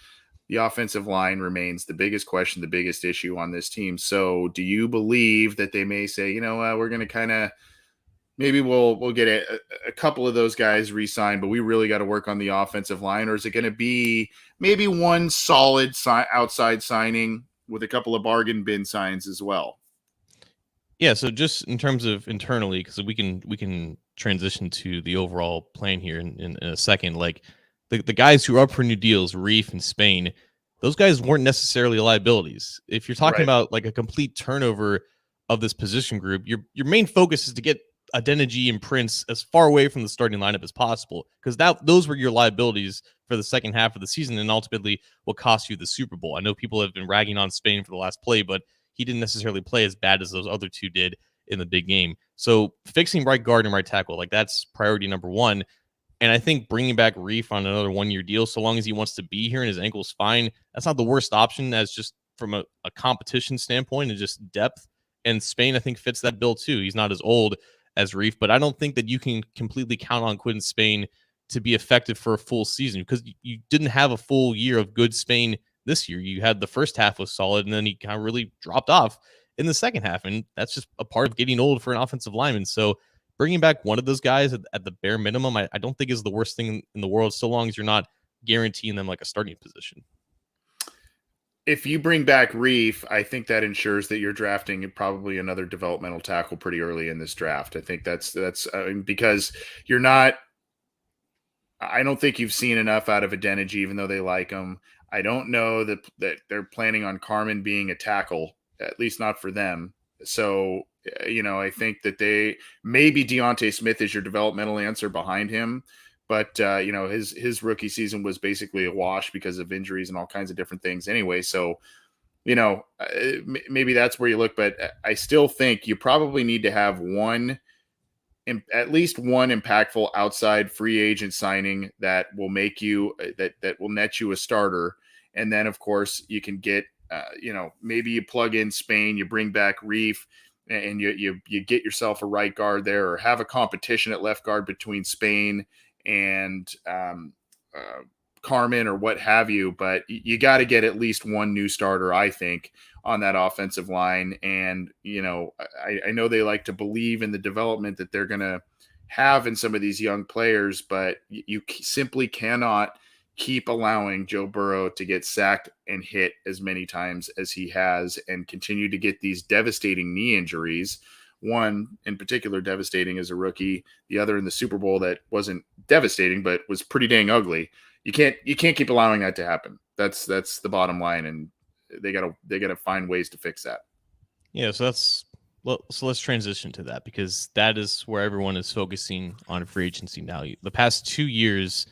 the offensive line remains the biggest question, the biggest issue on this team. So do you believe that they may say, we're going to kind of, maybe we'll get a couple of those guys re-signed, but we really got to work on the offensive line? Or is it going to be maybe one solid outside signing with a couple of bargain bin signs as well? Yeah, so just in terms of internally, because we can transition to the overall plan here in a second. Like the guys who are up for new deals, Reef and Spain, those guys weren't necessarily liabilities. If you're talking about like a complete turnover of this position group, your main focus is to get Adeniji and Prince as far away from the starting lineup as possible, because those were your liabilities for the second half of the season and ultimately will cost you the Super Bowl. I know people have been ragging on Spain for the last play, but he didn't necessarily play as bad as those other two did in the big game. So fixing right guard and right tackle, like that's priority number one. And I think bringing back Reef on another 1-year deal, so long as he wants to be here and his ankle's fine, that's not the worst option as just from a competition standpoint and just depth. And Spain, I think, fits that bill too. He's not as old as Reef, but I don't think that you can completely count on Quentin Spain to be effective for a full season because you didn't have a full year of good Spain this year. You had the first half was solid, and then he kind of really dropped off. in the second half. And that's just a part of getting old for an offensive lineman. So bringing back one of those guys at the bare minimum, I don't think is the worst thing in the world, so long as you're not guaranteeing them like a starting position. If you bring back Reef, I think that ensures that you're drafting probably another developmental tackle pretty early in this draft. I think that's because you're not. I don't think you've seen enough out of Adeniji, even though they like him. I don't know that they're planning on Carmen being a tackle, at least not for them. So, I think that maybe Deontay Smith is your developmental answer behind him. But, his rookie season was basically a wash because of injuries and all kinds of different things anyway. So, maybe that's where you look. But I still think you probably need to have at least one impactful outside free agent signing that will make you that will net you a starter. And then, of course, you can get, maybe you plug in Spain, you bring back Reef, and you get yourself a right guard there, or have a competition at left guard between Spain and Carmen or what have you. But you got to get at least one new starter, I think, on that offensive line. And, I know they like to believe in the development that they're going to have in some of these young players, but you simply cannot keep allowing Joe Burrow to get sacked and hit as many times as he has and continue to get these devastating knee injuries. One in particular devastating as a rookie, the other in the Super Bowl that wasn't devastating, but was pretty dang ugly. You can't keep allowing that to happen. That's the bottom line. And they gotta find ways to fix that. Yeah. So let's transition to that, because that is where everyone is focusing on free agency now. The past 2 years,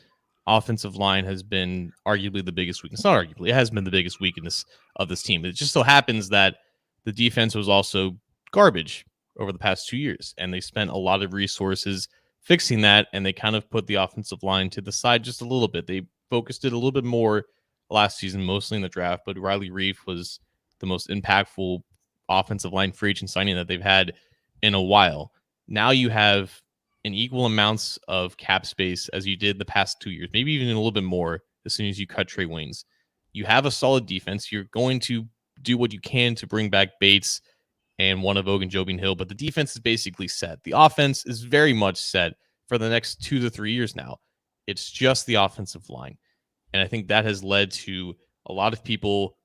offensive line has been arguably the biggest weakness. Not arguably, it has been the biggest weakness of this team. It just so happens that the defense was also garbage over the past 2 years, and they spent a lot of resources fixing that, and they kind of put the offensive line to the side just a little bit. They focused it a little bit more last season, mostly in the draft, but Riley Reef was the most impactful offensive line free agent signing that they've had in a while. Now you have an equal amounts of cap space as you did the past 2 years, maybe even a little bit more as soon as you cut Trey Waynes. You have a solid defense. You're going to do what you can to bring back Bates and one of Ogunjobi Hill, but the defense is basically set. The offense is very much set for the next 2 to 3 years now. It's just the offensive line. And I think that has led to a lot of people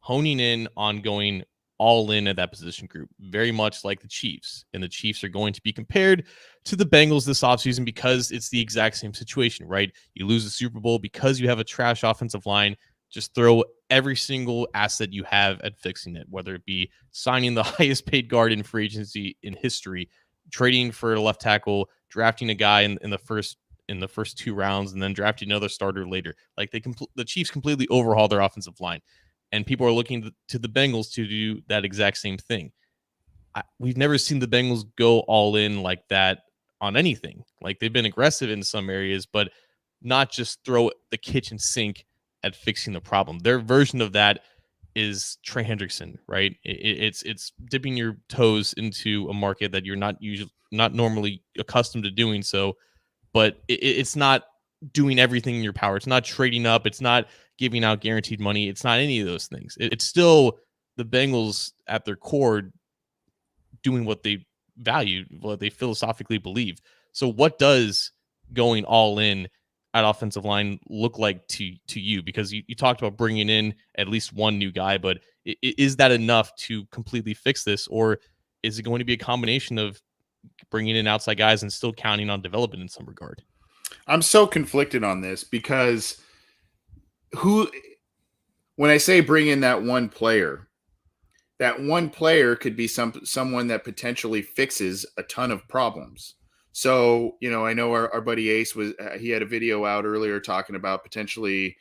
honing in on going all in at that position group, very much like the Chiefs. And the Chiefs are going to be compared to the Bengals this offseason because it's the exact same situation, right? You lose the Super Bowl because you have a trash offensive line. Just throw every single asset you have at fixing it, whether it be signing the highest paid guard in free agency in history, trading for a left tackle, drafting a guy in the first 2 rounds, and then drafting another starter later. Like the Chiefs completely overhaul their offensive line, and people are looking to the Bengals to do that exact same thing. We've never seen the Bengals go all in like that on anything. Like, they've been aggressive in some areas, but not just throw the kitchen sink at fixing the problem. Their version of that is Trey Hendrickson, right? It's dipping your toes into a market that you're not normally accustomed to doing so, but it's not doing everything in your power. It's not trading up. It's not giving out guaranteed money. It's not any of those things. It's still the Bengals at their core doing what they value, what they philosophically believe. So what does going all in at offensive line look like to you? Because you talked about bringing in at least one new guy, but is that enough to completely fix this? Or is it going to be a combination of bringing in outside guys and still counting on development in some regard? I'm so conflicted on this because when I say bring in that one player could be someone that potentially fixes a ton of problems. So, I know our buddy Ace he had a video out earlier talking about potentially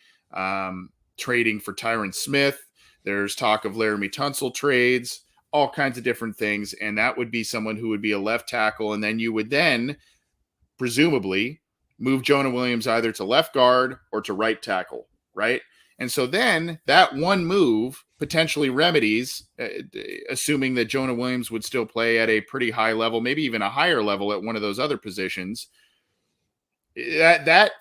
trading for Tyron Smith. There's talk of Laramie Tunsil trades, all kinds of different things. And that would be someone who would be a left tackle. And then you would presumably move Jonah Williams either to left guard or to right tackle, right? And so then that one move potentially remedies, assuming that Jonah Williams would still play at a pretty high level, maybe even a higher level at one of those other positions. That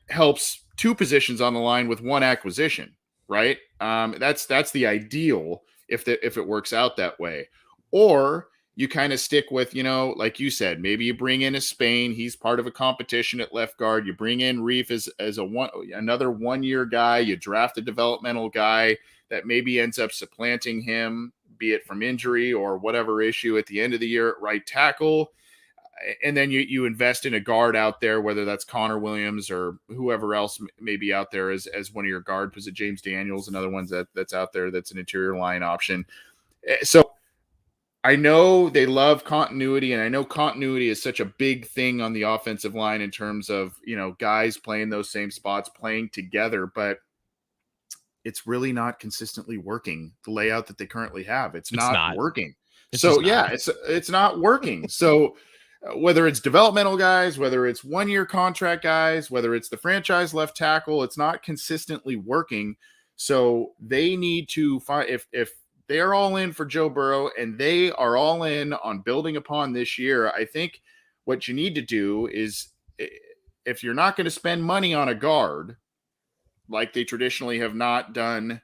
helps 2 positions on the line with one acquisition, right? That's the ideal. if it works out that way. Or you kind of stick with, like you said, maybe you bring in a Spain. He's part of a competition at left guard. You bring in Reef as another 1 year guy. You draft a developmental guy that maybe ends up supplanting him, be it from injury or whatever issue at the end of the year at right tackle. And then you invest in a guard out there, whether that's Connor Williams or whoever else may be out there as one of your guard position. James Daniels, another one that's out there that's an interior line option. So I know they love continuity, and I know continuity is such a big thing on the offensive line in terms of, guys playing those same spots, playing together, but it's really not consistently working, the layout that they currently have. It's not working. It's not working. So whether it's developmental guys, whether it's 1 year contract guys, whether it's the franchise left tackle, it's not consistently working. So they need to find, if they're all in for Joe Burrow and they are all in on building upon this year, I think what you need to do is, if you're not going to spend money on a guard, like they traditionally have not done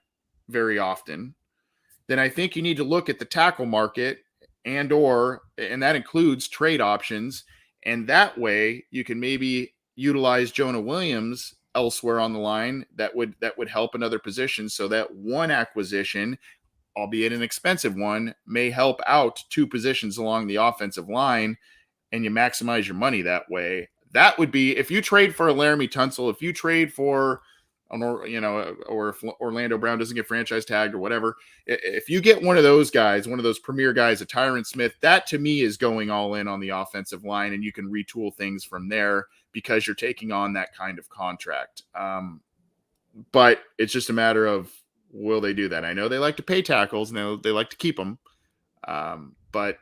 very often, then I think you need to look at the tackle market and that includes trade options. And that way you can maybe utilize Jonah Williams elsewhere on the line that would help another position, so that one acquisition, albeit an expensive one, may help out two positions along the offensive line, and you maximize your money that way. That would be, if you trade for a Laramie Tunsil, if you trade for, or if Orlando Brown doesn't get franchise tagged or whatever, if you get one of those guys, one of those premier guys, a Tyron Smith, that to me is going all in on the offensive line, and you can retool things from there because you're taking on that kind of contract. But it's just a matter of, will they do that? I know they like to pay tackles and they like to keep them. But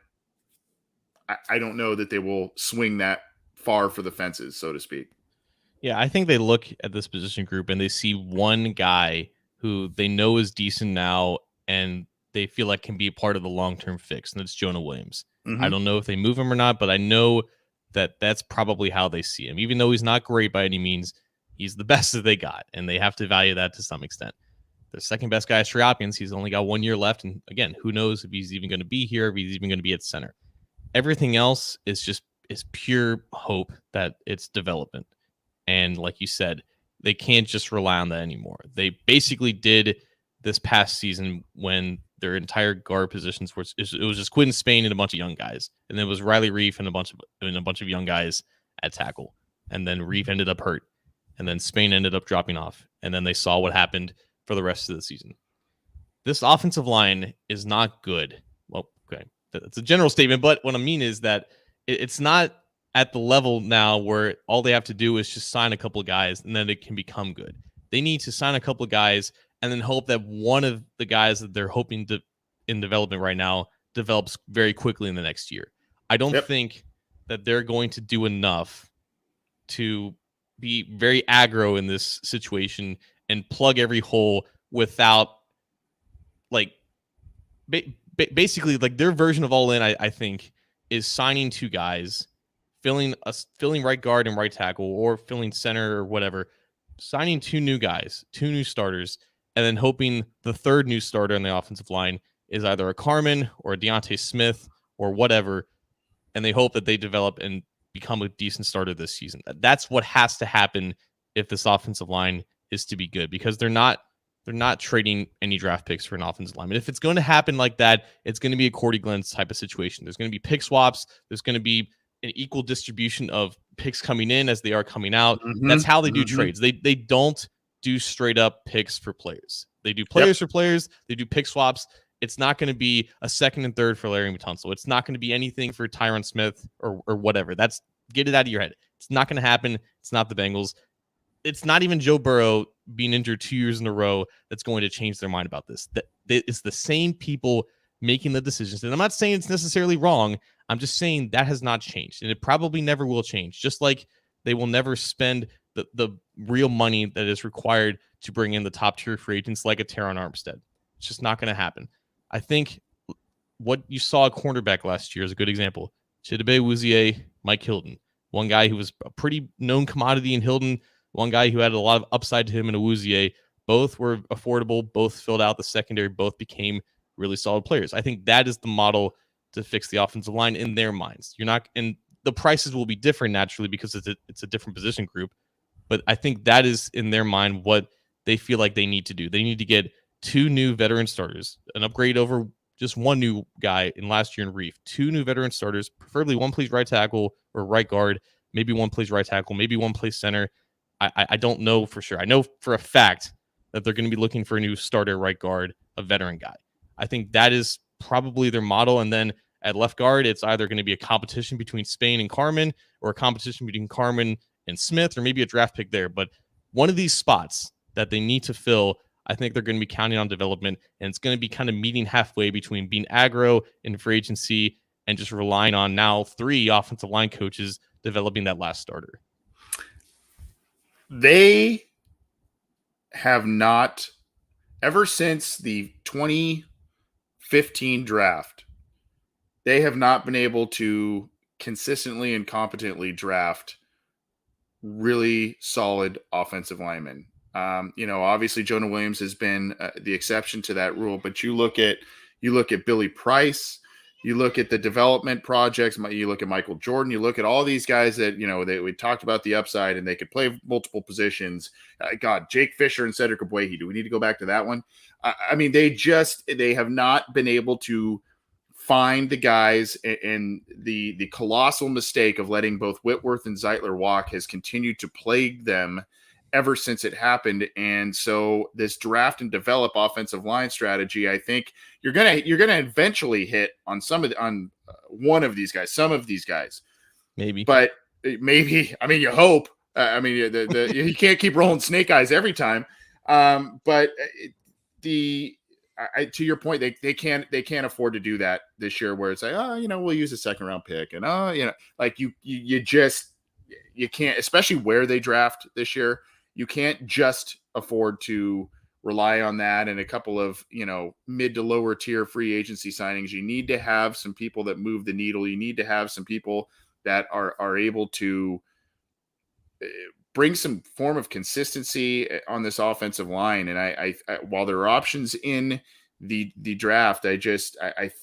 I don't know that they will swing that far for the fences, so to speak. Yeah, I think they look at this position group and they see one guy who they know is decent now and they feel like can be a part of the long-term fix, and that's Jonah Williams. Mm-hmm. I don't know if they move him or not, but I know that that's probably how they see him. Even though he's not great by any means, he's the best that they got, and they have to value that to some extent. The second best guy is Trey Hopkins. He's only got 1 year left, and again, who knows if he's even going to be here, if he's even going to be at center. Everything else is pure hope that it's development. And like you said, they can't just rely on that anymore. They basically did this past season when their entire guard positions were, it was just Quinn Spain and a bunch of young guys, and then it was Riley Reef and a bunch of young guys at tackle, and then Reef ended up hurt, and then Spain ended up dropping off, and then they saw what happened for the rest of the season. This offensive line is not good. Well, okay, that's a general statement, but what I mean is that it's not at the level now where all they have to do is just sign a couple of guys and then it can become good. They need to sign a couple of guys and then hope that one of the guys that they're hoping to in development right now develops very quickly in the next year. I don't think that they're going to do enough to be very aggro in this situation and plug every hole without, like, basically, like, their version of all in, I think, is signing two guys, filling right guard and right tackle, or filling center or whatever, signing two new guys, two new starters, and then hoping the third new starter on the offensive line is either a Carmen or a Deontay Smith or whatever, and they hope that they develop and become a decent starter this season. That's what has to happen if this offensive line is to be good, because they're not trading any draft picks for an offensive lineman. If it's going to happen like that, it's going to be a Cordy Glenn type of situation. There's going to be pick swaps. There's going to be an equal distribution of picks coming in as they are coming out. Mm-hmm. That's how they do trades. They don't do straight up picks for players. They do players for players. They do pick swaps. It's not going to be a second and third for Larry Tunsil. It's not going to be anything for Tyron Smith or whatever. Get it out of your head. It's not going to happen. It's not the Bengals. It's not even Joe Burrow being injured 2 years in a row that's going to change their mind about this. It's the same people making the decisions. And I'm not saying it's necessarily wrong. I'm just saying that has not changed, and it probably never will change. Just like they will never spend the real money that is required to bring in the top tier free agents like a Teron Armstead. It's just not going to happen. I think what you saw at cornerback last year is a good example. Chidobe Awuzie, Mike Hilton. One guy who was a pretty known commodity in Hilton, one guy who had a lot of upside to him in Awuzie. Both were affordable, both filled out the secondary, both became really solid players. I think that is the model to fix the offensive line in their minds. You're not, and the prices will be different naturally because it's a different position group. But I think that is in their mind what they feel like they need to do. They need to get 2 new veteran starters, an upgrade over just one new guy in last year in Reef. 2 new veteran starters, preferably one plays right tackle or right guard, maybe one plays right tackle, maybe one plays center. I don't know for sure. I know for a fact that they're going to be looking for a new starter right guard, a veteran guy. I think that is probably their model. And then at left guard, it's either going to be a competition between Spain and Carmen, or a competition between Carmen and Smith, or maybe a draft pick there. But one of these spots that they need to fill, I think they're going to be counting on development, and it's going to be kind of meeting halfway between being aggro in free agency and just relying on now 3 offensive line coaches developing that last starter. They have not, ever since the 2015 draft, they have not been able to consistently and competently draft really solid offensive linemen. Obviously Jonah Williams has been the exception to that rule, but you look at Billy Price, you look at the development projects, you look at Michael Jordan, you look at all these guys that, we talked about the upside and they could play multiple positions. Jake Fisher and Cedric Abwehi. Do we need to go back to that one? They have not been able to find the guys, and the colossal mistake of letting both Whitworth and Zeitler walk has continued to plague them ever since it happened. And so this draft and develop offensive line strategy, I think you're gonna eventually hit on one of these guys, some of these guys, maybe. You hope. You can't keep rolling snake eyes every time. To your point, they can't afford to do that this year, where it's like, we'll use a second round pick, and you can't, especially where they draft this year. You can't just afford to rely on that and a couple of, mid to lower tier free agency signings. You need to have some people that move the needle. You need to have some people that are able to bring some form of consistency on this offensive line. And I while there are options in the draft, I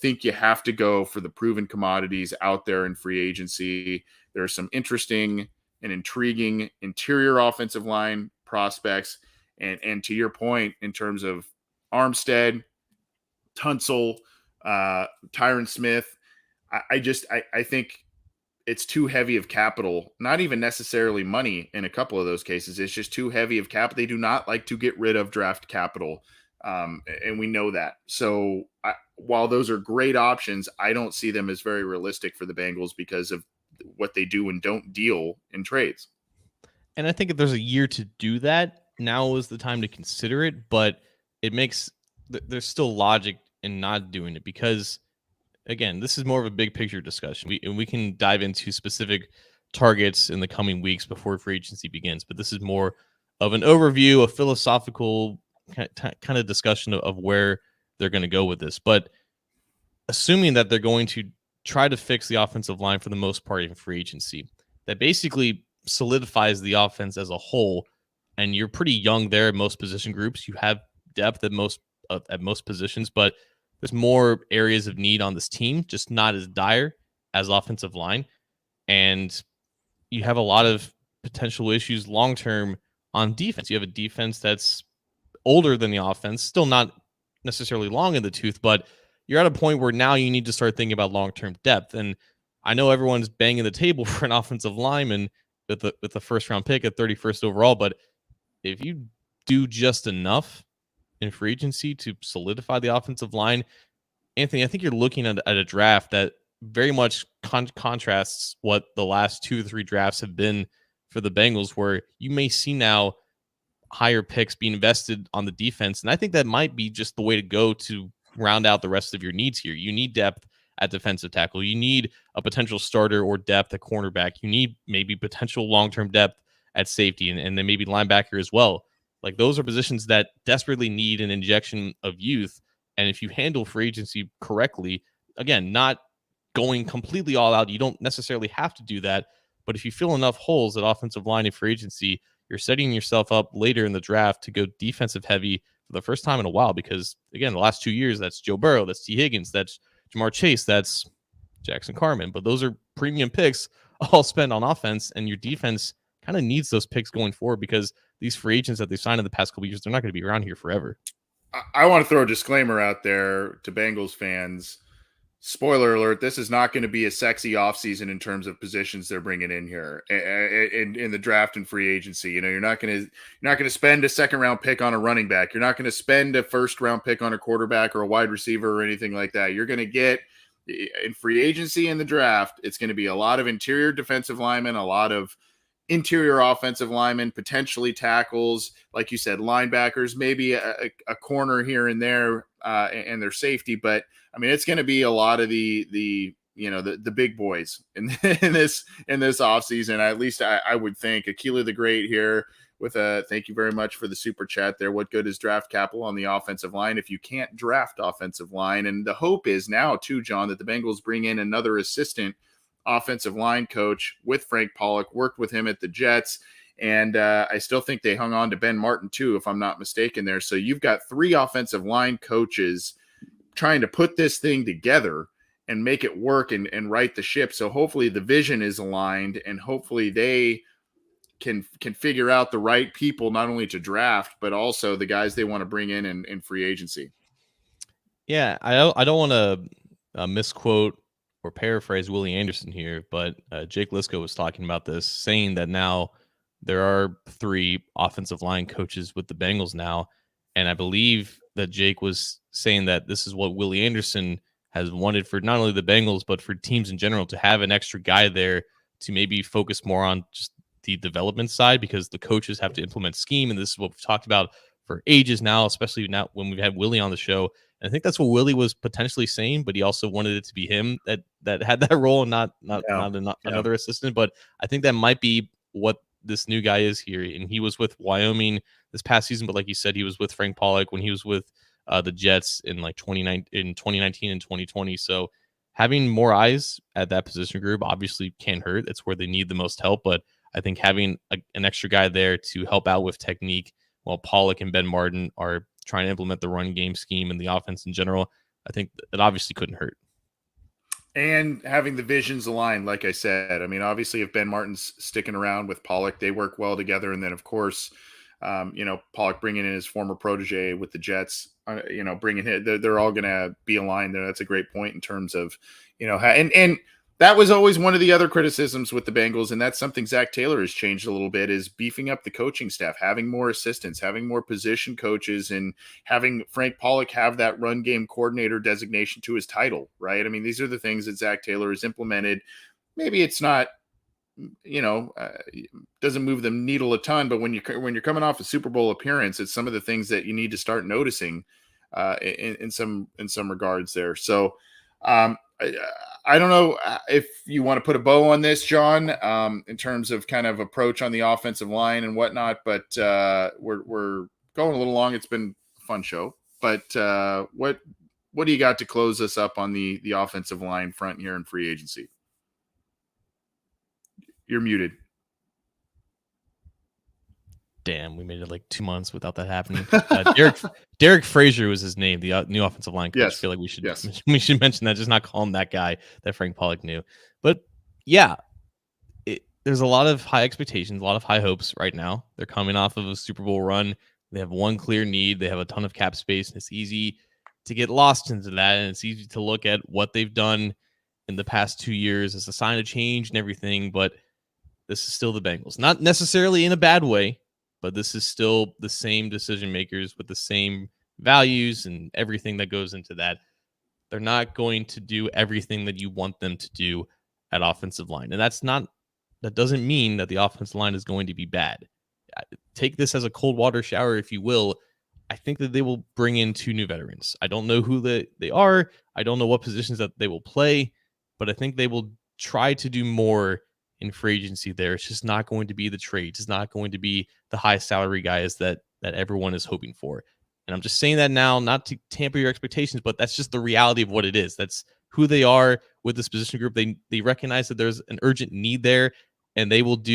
think you have to go for the proven commodities out there in free agency. There are some interesting and intriguing interior offensive line prospects. And to your point, in terms of Armstead, Tunsil, Tyron Smith, I think it's too heavy of capital, not even necessarily money in a couple of those cases. It's just too heavy of capital. They do not like to get rid of draft capital. And we know that. So while those are great options, I don't see them as very realistic for the Bengals because of what they do and don't deal in trades. And I think if there's a year to do that, now is the time to consider it. But there's still logic in not doing it because, again, this is more of a big picture discussion. We can dive into specific targets in the coming weeks before free agency begins. But this is more of an overview, a philosophical kind of discussion of where they're going to go with this. But assuming that they're going to try to fix the offensive line for the most part in free agency, that basically solidifies the offense as a whole. And you're pretty young there at most position groups. You have depth at most positions, but there's more areas of need on this team, just not as dire as offensive line. And you have a lot of potential issues long-term on defense. You have a defense that's older than the offense, still not necessarily long in the tooth, but you're at a point where now you need to start thinking about long-term depth. And I know everyone's banging the table for an offensive lineman with the first-round pick at 31st overall, but if you do just enough in free agency to solidify the offensive line, Anthony, I think you're looking at a draft that very much contrasts what the last 2 or 3 drafts have been for the Bengals, where you may see now higher picks being invested on the defense. And I think that might be just the way to go to round out the rest of your needs here. You need depth at defensive tackle. You need a potential starter or depth at cornerback. You need maybe potential long-term depth at safety and then maybe linebacker as well. Like, those are positions that desperately need an injection of youth. And if you handle free agency correctly, again, not going completely all out, you don't necessarily have to do that. But if you fill enough holes at offensive line and free agency, you're setting yourself up later in the draft to go defensive heavy for the first time in a while, because again, the last 2 years, that's Joe Burrow, that's T. Higgins, that's Jamar Chase, that's Jackson Carman. But those are premium picks all spent on offense, and your defense kind of needs those picks going forward, because these free agents that they've signed in the past couple of years, they're not going to be around here forever. I want to throw a disclaimer out there to Bengals fans. Spoiler alert, this is not going to be a sexy offseason in terms of positions they're bringing in here in the draft and free agency. You know, you're not going to spend a second round pick on a running back. You're not going to spend a first round pick on a quarterback or a wide receiver or anything like that. You're going to get in free agency and the draft, it's going to be a lot of interior defensive linemen, a lot of interior offensive linemen, potentially tackles, like you said, linebackers, maybe a corner here and there, and their safety. But I mean, it's going to be a lot of the big boys in this offseason. At least I would think. Aquila the Great here with a thank you very much for the super chat there. What good is draft capital on the offensive line if you can't draft offensive line? And the hope is now too, John, that the Bengals bring in another assistant offensive line coach with Frank Pollock, worked with him at the Jets. And I still think they hung on to Ben Martin too, if I'm not mistaken there. So you've got 3 offensive line coaches trying to put this thing together and make it work and right the ship. So hopefully the vision is aligned, and hopefully they can figure out the right people, not only to draft, but also the guys they want to bring in free agency. Yeah, I don't want to misquote or paraphrase Willie Anderson here, but Jake Lisco was talking about this, saying that now there are 3 offensive line coaches with the Bengals now. And I believe that Jake was saying that this is what Willie Anderson has wanted for not only the Bengals, but for teams in general, to have an extra guy there to maybe focus more on just the development side, because the coaches have to implement scheme. And this is what we've talked about for ages now, especially now when we've had Willie on the show. And I think that's what Willie was potentially saying, but he also wanted it to be him that had that role, and not another assistant. But I think that might be what this new guy is here. And he was with Wyoming this past season, but like you said, he was with Frank Pollock when he was with the Jets in 2019 and 2020. So having more eyes at that position group obviously can't hurt. It's where they need the most help. But I think having an extra guy there to help out with technique while Pollock and Ben Martin are trying to implement the run game scheme and the offense in general, I think it obviously couldn't hurt. And having the visions aligned, like I said, I mean, obviously if Ben Martin's sticking around with Pollock, they work well together. And then of course, Pollock bringing in his former protege with the Jets, bringing him, they're all going to be aligned there. That's a great point in terms of, and that was always one of the other criticisms with the Bengals. And that's something Zach Taylor has changed a little bit, is beefing up the coaching staff, having more assistants, having more position coaches, and having Frank Pollock have that run game coordinator designation to his title, right? I mean, these are the things that Zach Taylor has implemented. Maybe it's not, doesn't move the needle a ton, but when you're coming off a Super Bowl appearance, it's some of the things that you need to start noticing in some regards there. So I don't know if you want to put a bow on this, John, in terms of kind of approach on the offensive line and whatnot, but we're going a little long. It's been a fun show, but what do you got to close us up on the offensive line front here in free agency? You're muted. Damn, we made it like 2 months without that happening. Derek Frazier was his name, the new offensive line coach. Yes. I feel like we should mention that, just not call him that guy that Frank Pollock knew. But yeah, there's a lot of high expectations, a lot of high hopes right now. They're coming off of a Super Bowl run. They have one clear need. They have a ton of cap space, and it's easy to get lost into that. And it's easy to look at what they've done in the past 2 years as a sign of change and everything. But this is still the Bengals, not necessarily in a bad way, but this is still the same decision makers with the same values and everything that goes into that. They're not going to do everything that you want them to do at offensive line. And that doesn't mean that the offensive line is going to be bad. Take this as a cold water shower, if you will. I think that they will bring in 2 new veterans. I don't know who they are. I don't know what positions that they will play, but I think they will try to do more in free agency there. It's just not going to be the trades. It's not going to be the high salary guys that everyone is hoping for. And I'm just saying that now, not to tamper your expectations, but that's just the reality of what it is. That's who they are with this position group. They recognize that there's an urgent need there, and they will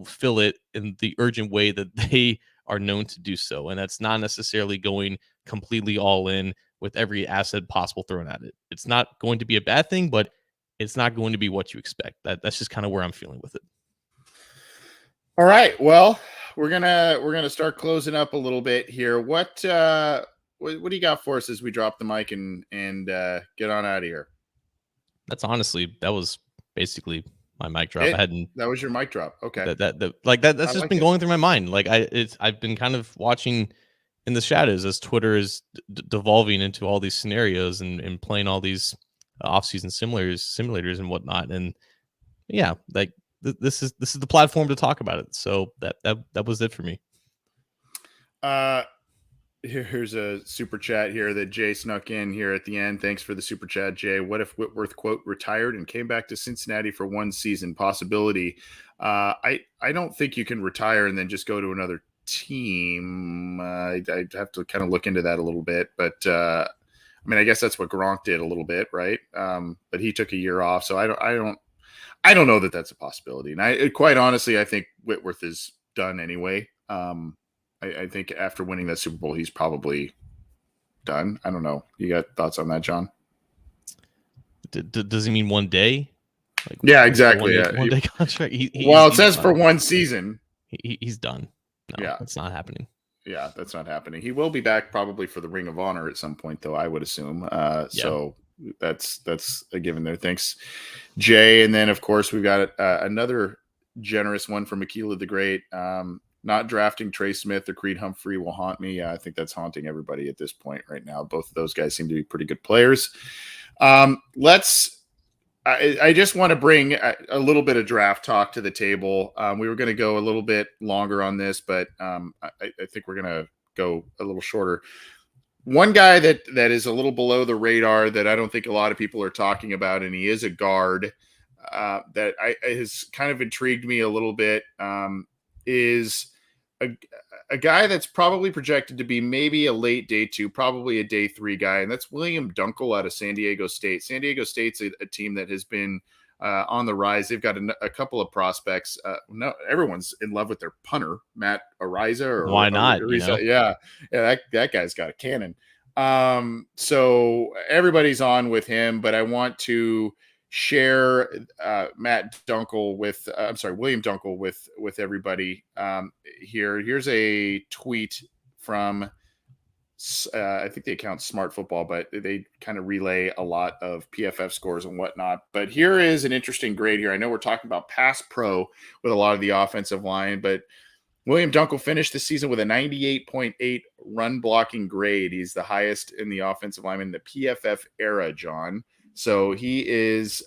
fill it in the urgent way that they are known to do so. And that's not necessarily going completely all in with every asset possible thrown at it. It's not going to be a bad thing, but it's not going to be what you expect. That's just kind of where I'm feeling with it. All right. Well, we're gonna start closing up a little bit here. What do you got for us as we drop the mic and get on out of here? That was basically my mic drop. That was your mic drop. Okay. That's just been going through my mind. I've been kind of watching in the shadows as Twitter is devolving into all these scenarios and playing all these off-season simulators and whatnot. And yeah, this is the platform to talk about it. So that was it for me. Here's a super chat here that Jay snuck in here at the end. Thanks for the super chat, Jay. What if Whitworth, quote, retired and came back to Cincinnati for one season? Possibility. I don't think you can retire and then just go to another team. I'd have to kind of look into that a little bit. But, I mean, I guess that's what Gronk did a little bit, right? But he took a year off. So I don't know that that's a possibility. And quite honestly, I think Whitworth is done anyway. I think after winning that Super Bowl, he's probably done. I don't know. You got thoughts on that, John? Does he mean one day? Yeah, exactly. One day contract. It says for one season. He's done. No, yeah, that's not happening. Yeah, that's not happening. He will be back probably for the Ring of Honor at some point, though, I would assume. So that's a given there. Thanks, Jay. And then, of course, we've got another generous one from Aquila the Great. Not drafting Trey Smith or Creed Humphrey will haunt me. I think that's haunting everybody at this point right now. Both of those guys seem to be pretty good players. I just want to bring a little bit of draft talk to the table. We were going to go a little bit longer on this, but I think we're going to go a little shorter. One guy that is a little below the radar that I don't think a lot of people are talking about, and he is a guard that has kind of intrigued me a little bit, is a guy that's probably projected to be maybe a late day 2, probably a day 3 guy, and that's William Dunkel out of San Diego State. San Diego State's a team that has been on the rise. They've got a couple of prospects. No, everyone's in love with their punter, Matt Ariza. Why not? Yeah, that guy's got a cannon. So everybody's on with him, but I want to share William Dunkel with everybody here. Here's a tweet from I think the account Smart Football, but they kind of relay a lot of PFF scores and whatnot. But here is an interesting grade here. I know we're talking about pass pro with a lot of the offensive line, but William Dunkel finished the season with a 98.8 run blocking grade. He's the highest in the offensive line in the PFF era, John. So he is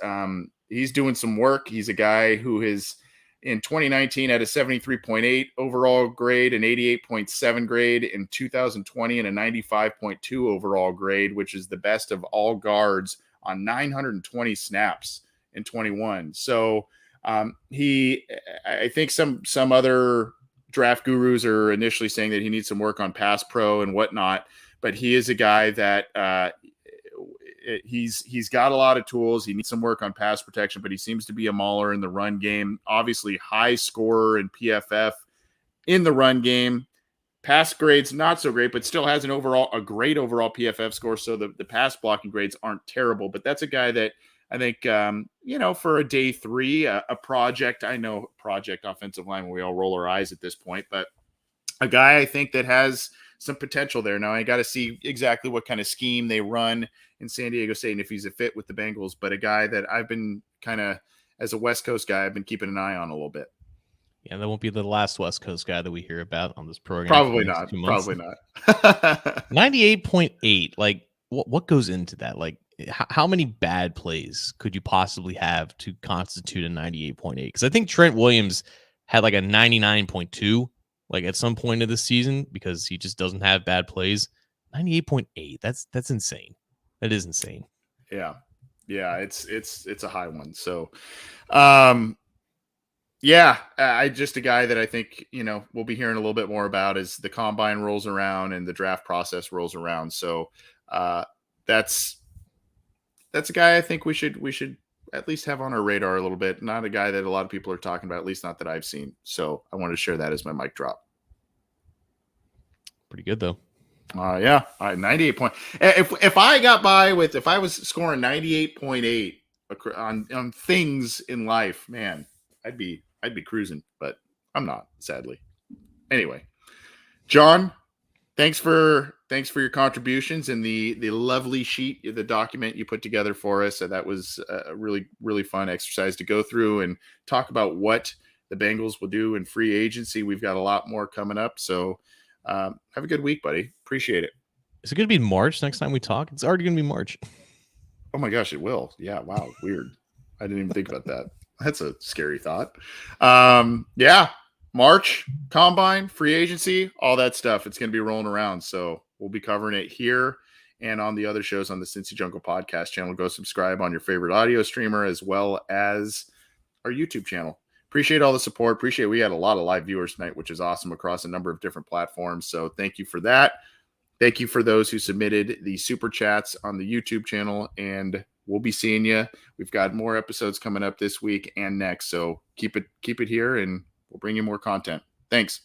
he's doing some work. He's a guy who is in 2019 had a 73.8 overall grade, an 88.7 grade in 2020, and a 95.2 overall grade, which is the best of all guards on 920 snaps in 21. So I think some other draft gurus are initially saying that he needs some work on pass pro and whatnot, but he is a guy that he's got a lot of tools. He needs some work on pass protection, but he seems to be a mauler in the run game. Obviously, high scorer in PFF in the run game. Pass grades not so great, but still has a great overall PFF score. So the pass blocking grades aren't terrible. But that's a guy that I think for a day 3, a project. I know project offensive line. We all roll our eyes at this point, but a guy I think that has some potential there. Now I got to see exactly what kind of scheme they run in San Diego State and if he's a fit with the Bengals, but a guy that I've been kind of, as a West Coast guy, I've been keeping an eye on a little bit. Yeah, that won't be the last West Coast guy that we hear about on this program. Probably not. Probably not. 98.8. Like what goes into that? Like how many bad plays could you possibly have to constitute a 98.8? Because I think Trent Williams had like a 99.2 like at some point of the season because he just doesn't have bad plays. 98.8. That's insane. That is insane. Yeah. It's a high one. So, I just a guy that I think, we'll be hearing a little bit more about as the combine rolls around and the draft process rolls around. So, that's a guy I think we should at least have on our radar a little bit. Not a guy that a lot of people are talking about, at least not that I've seen. So I wanted to share that as my mic drop. Pretty good though. Yeah, 98 point. If I got by with, if I was scoring 98.8 on things in life, man, I'd be cruising, but I'm not, sadly. Anyway, John, thanks for your contributions and the lovely sheet, the document you put together for us. So that was a really fun exercise to go through and talk about what the Bengals will do in free agency. We've got a lot more coming up, so have a good week, buddy. Appreciate it. Is it going to be March next time we talk? It's already going to be March. Oh my gosh, it will. Yeah, wow, weird. I didn't even think about that. That's a scary thought. Yeah, March, combine, free agency, all that stuff. It's going to be rolling around. So we'll be covering it here and on the other shows on the Cincy Jungle podcast channel. Go subscribe on your favorite audio streamer as well as our YouTube channel. Appreciate all the support. Appreciate we had a lot of live viewers tonight, which is awesome across a number of different platforms. So thank you for that. Thank you for those who submitted the super chats on the YouTube channel, and we'll be seeing you. We've got more episodes coming up this week and next. So keep it here, and we'll bring you more content. Thanks.